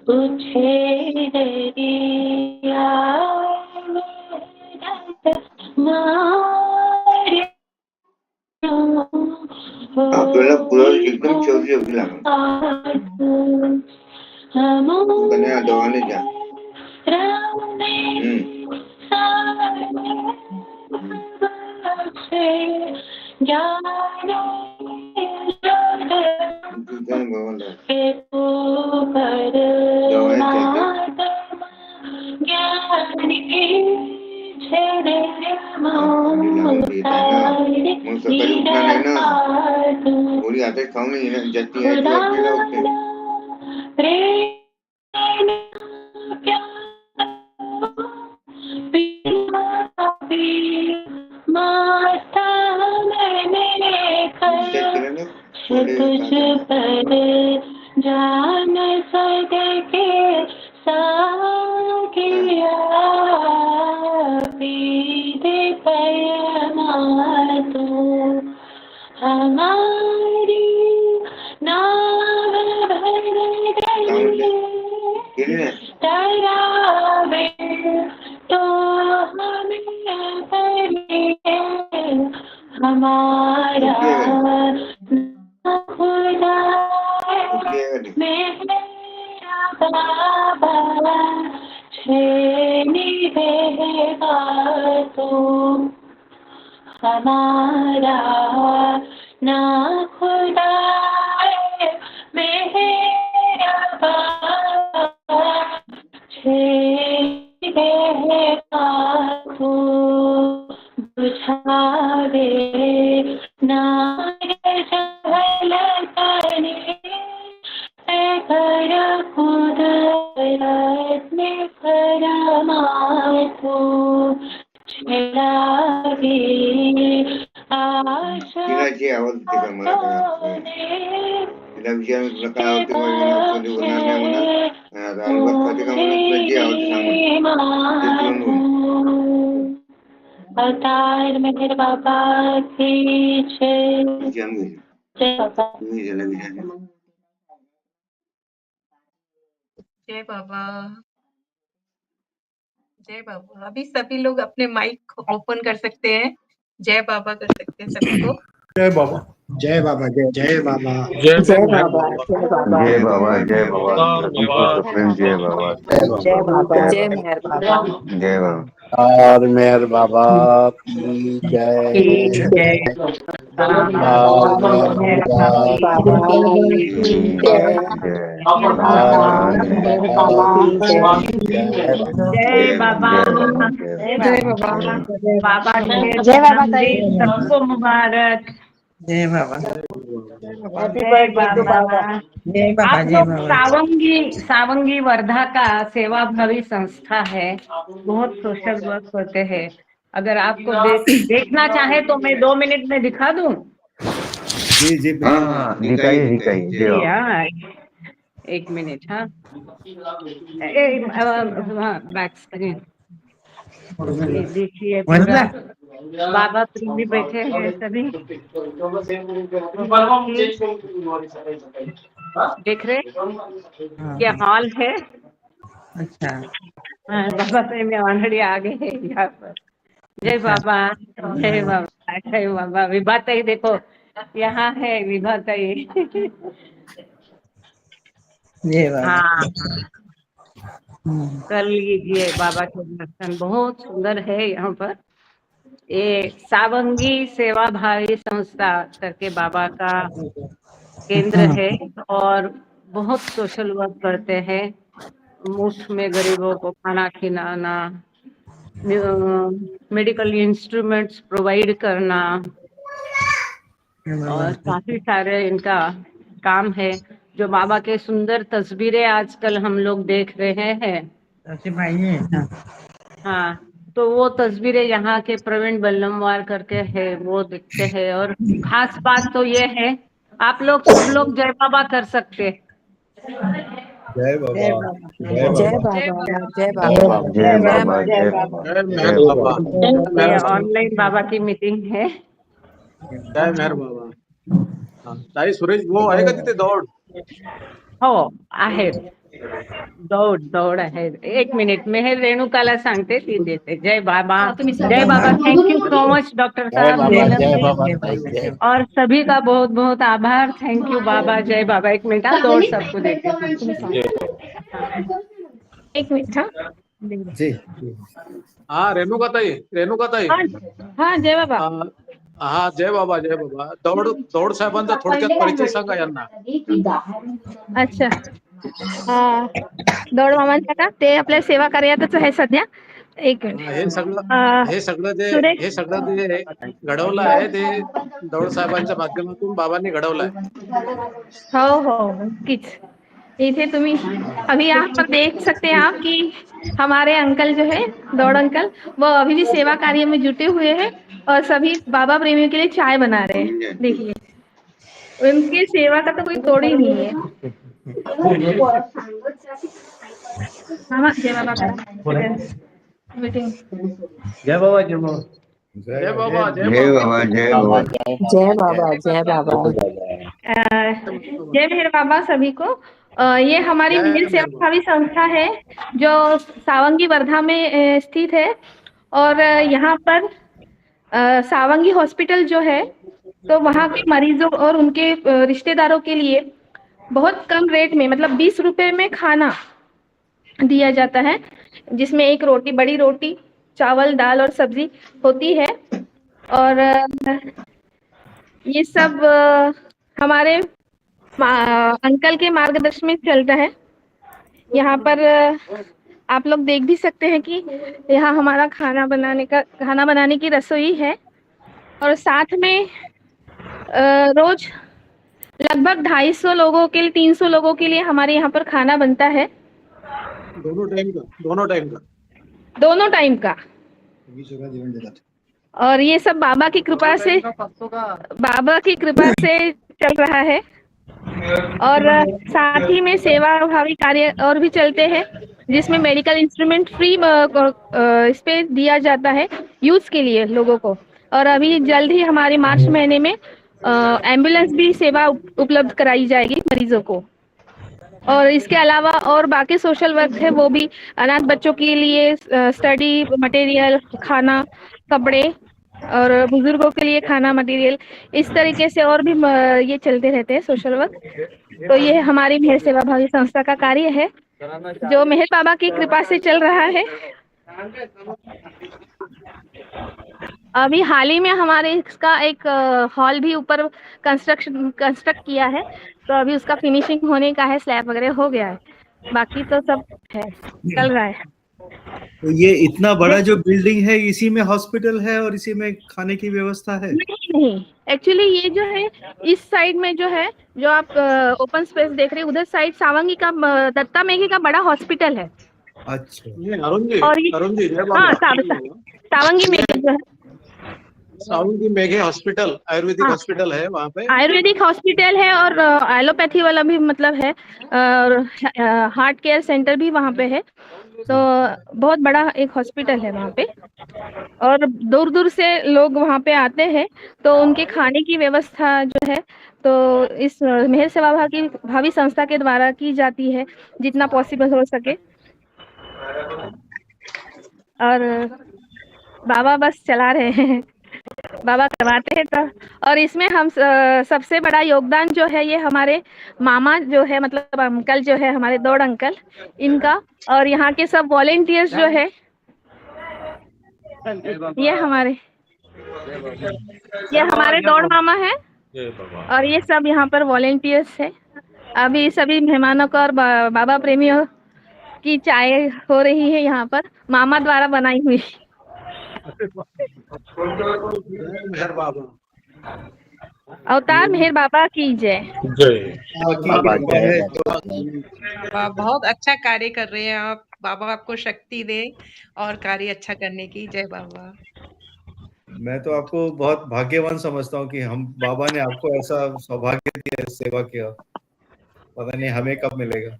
तुझे दरिया मारे आपल्याला पुढं एकदम शेवटी शेवटी लागणार दोघांनी द्या गोळी आता खाऊन जाती है तुझ पर जान सदके सागिया पीते पयमा तू हमारी नाव तरावे तो हमें करिए हमारा खुदा मेरा बाबा छेनी देगा तू हमारा ना खुदा मेरा बाबा छेनी देगा तू बुझावे ना तिला आवडते का मला तिला विचार तुला काय आवडते बोलणार नाही म्हणा आवडते का अवतार मेहर बाबा की जय जय बाबा जय बाबा। अभी सभी लोग अपने माइक ओपन कर सकते हैं, जय बाबा कर सकते हैं सभी को। जय बाबा जय बाबा जय बाबा जय बाबा जय बाबा जय बाबा प्रेम जय बाबा जय बाबा जय मेहर बाबा जय बाबा और मेहर बाबा की जय जय बाबा बाबा जय बाबा सबको मुबारक जय बाबा आप लोग सावंगी वर्धा का सेवाभावी संस्था है, बहुत सोशल वर्क करते हैं। अगर आपको देखना चाहे तो मैं 2 मिनट में दिखा दूं। जी जी दिखाइए 1 मिनट। हाँ बैक्स देखिए बाबा तुम भी बैठे हैं सभी देख रहे क्या हॉल है। अच्छा बाबा प्रेमी ऑलरेडी आ गए हैं यहाँ पर। जय बाबा जय बाबा जय बाबा। विभाताई देखो यहाँ है विभाताई। जय बाबा हाँ कर लीजिए बाबा के दर्शन, बहुत सुंदर है यहाँ पर। ये सावंगी सेवा भावी संस्था करके बाबा का केंद्र है और बहुत सोशल वर्क करते हैं। मुफ्त में गरीबों को खाना खिलाना, मेडिकल इंस्ट्रूमेंट्स प्रोवाइड करना और काफी सारे इनका काम है। जो बाबा के सुंदर तस्वीरें आजकल हम लोग देख रहे हैं। हाँ, तो वो तस्वीरें यहाँ के प्रवीण बल्लमवार करके है, वो दिखते हैं। और खास बात तो ये है, आप लोग सब लोग जय बाबा कर सकते हैं। जय बाबा, जय बाबा, जय बाबा, जय बाबा, जय बाबा, जय बाबा। ये ऑनलाइन बाबा की मीटिंग है। जय मेहर बाबा। ताई सुरेश, वो आहे का तिथे दौड? हो, आहे दौड आहे। एक मिनिट, मेहर रेणुकाला सांगते, ती देते। जय बाबा, जय Baba. Thank you so much doctor साहब, जय बाबा। और सभी का बहुत बहुत आभार। थैंक यू बाबा, जय बाबा। एक मिनट, दौड़ सबको देते हैं। एक मिनट। जी। हाँ रेणुका ताई, हाँ जय बाबा। हा जय बाबा, जय बाबा। दौड साहेबांचा थोडक्यात परिचय सांगा यांना। अच्छा, दौड मामांचा का? ते आपल्या सेवा कार्यातच आहे सध्या। एक मिनिट। हे सगळं जे घडवलं आहे ते दौड साहेबांच्या माध्यमातून बाबांनी घडवलं आहे। हो नक्कीच। इथे तुम्ही अभी यहाँ पर देख सकते हैं आप कि हमारे अंकल जो है, दौड़ अंकल, वो अभी भी सेवा कार्य में जुटे हुए हैं और सभी बाबा प्रेमियों के लिए चाय बना रहे हैं। देखिए, उनकी सेवा का तो कोई तोड़ ही नहीं है। मामा जय बाबा करा मीटिंग। जय बाबा, जय बाबा, जय बाबा, जय बाबा, जय बाबा, जय बाबा, जय बाबा। जय मेहर बाबा सभी को। ये हमारी मेहर सेवा भावी संस्था है जो सावंगी वर्धा में स्थित है। और यहाँ पर सावंगी हॉस्पिटल जो है, तो वहाँ के मरीजों और उनके रिश्तेदारों के लिए बहुत कम रेट में, मतलब 20 रुपए में खाना दिया जाता है, जिसमें एक रोटी, बड़ी रोटी, चावल, दाल और सब्जी होती है। और ये सब हमारे अंकल के मार्गदर्शन में चलता है। यहाँ पर आप लोग देख भी सकते हैं कि यहाँ हमारा खाना बनाने की रसोई है। और साथ में रोज लगभग 250 लोगों के लिए, 300 लोगों के लिए हमारे यहाँ पर खाना बनता है। दोनों टाइम का। और ये सब बाबा की कृपा से चल रहा है। और साथ ही में सेवा भावी कार्य और भी चलते हैं, जिसमें मेडिकल इंस्ट्रूमेंट फ्री इस पे दिया जाता है यूज के लिए लोगों को। और अभी जल्द ही हमारे मार्च महीने में एम्बुलेंस भी सेवा उपलब्ध कराई जाएगी मरीजों को। और इसके अलावा और बाकी सोशल वर्क है, वो भी अनाथ बच्चों के लिए स्टडी मटेरियल, खाना, कपड़े, और बुजुर्गों के लिए खाना मटेरियल, इस तरीके से और भी ये चलते रहते हैं सोशल वर्क। तो ये हमारी मेहर सेवा भावी संस्था का कार्य है जो मेहर बाबा की कृपा से चल रहा है। अभी हाल ही में हमारे इसका एक हॉल भी ऊपर कंस्ट्रक्ट किया है, तो अभी उसका फिनिशिंग होने का है, स्लैब वगैरह हो गया है, बाकी तो सब है, चल रहा है। तो ये इतना बड़ा जो बिल्डिंग है, इसी में हॉस्पिटल है और इसी में खाने की व्यवस्था है? नहीं, एक्चुअली ये जो है इस साइड में जो है, जो आप ओपन स्पेस देख रहे हैं, उधर साइड सावंगी का दत्ता मेघे का बड़ा हॉस्पिटल है। अच्छा। और हाँ, सावंगी मेघे जो है, सावंगी मेघे हॉस्पिटल आयुर्वेदिक हॉस्पिटल है, वहाँ पे आयुर्वेदिक हॉस्पिटल है और एलोपैथी वाला भी मतलब है, और हार्ट केयर सेंटर भी वहाँ पे है। तो बहुत बड़ा एक हॉस्पिटल है वहाँ पे, और दूर दूर से लोग वहाँ पे आते हैं। तो उनके खाने की व्यवस्था जो है, तो इस मेहर सेवा भावी संस्था के द्वारा की जाती है, जितना पॉसिबल हो सके। और बाबा बस चला रहे हैं, बाबा करवाते हैं। तो और इसमें हम सबसे बड़ा योगदान जो है, ये हमारे मामा जो है, मतलब अंकल जो है, हमारे दौड़ अंकल, इनका, और यहाँ के सब वॉलेंटियर्स जो है, ये हमारे दौड़ मामा है, और ये सब यहाँ पर वॉलेंटियर्स है। अभी सभी मेहमानों को और बाबा प्रेमियों की चाय हो रही है यहाँ पर, मामा द्वारा बनाई हुई। मेहर बाबा। अवतार मेहर बाबा की जय। बाबा जय बाबा बहुत अच्छा कार्य कर रहे हैं आप। बाबा आपको शक्ति दे और कार्य अच्छा करने की। जय बाबा। मैं तो आपको बहुत भाग्यवान समझता हूँ कि हम बाबा ने आपको ऐसा सौभाग्य दिया, सेवा किया। पता नहीं हमें कब मिलेगा।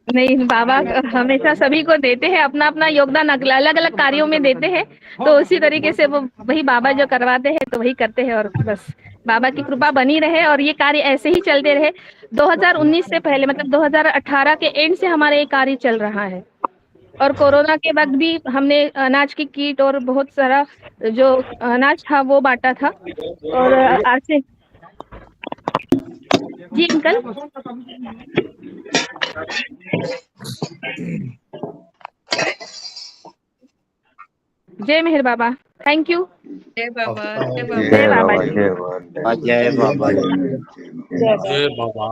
नहीं, बाबा हमेशा सभी को देते हैं, अपना अपना योगदान अलग अलग कार्यों में देते हैं, तो उसी तरीके से वो वही बाबा जो करवाते हैं तो वही करते हैं। और बस बाबा की कृपा बनी रहे और ये कार्य ऐसे ही चलते रहे। 2019 से पहले मतलब 2018 के एंड से हमारा ये कार्य चल रहा है और कोरोना के वक्त भी हमने अनाज की किट और बहुत सारा जो अनाज था वो बांटा था। और आज से जी अंकल। जय मेहर बाबा। Thank you. जय बाबा। जय बाबा। जय बाबा। जय बाबा। जय बाबा। जय बाबा।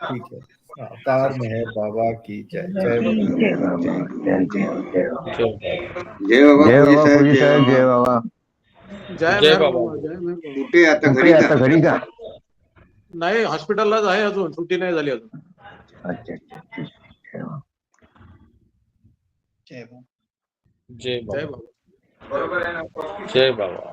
ठीक है। अवतार मेहर बाबा की जय। जय बाबा। जय बाबा। जय बाबा। जय बाबा फौजी साहेब, जय बाबा। जय बाबा. जय मेहर बाबा. कुठे आता कुठे आता घरी का? नाही, हॉस्पिटललाच आहे अजून, सुट्टी नाही झाली अजून. अच्छा अच्छा ठीक. जय बाबा. जय जय बाबा. बाबा. जय बाबा.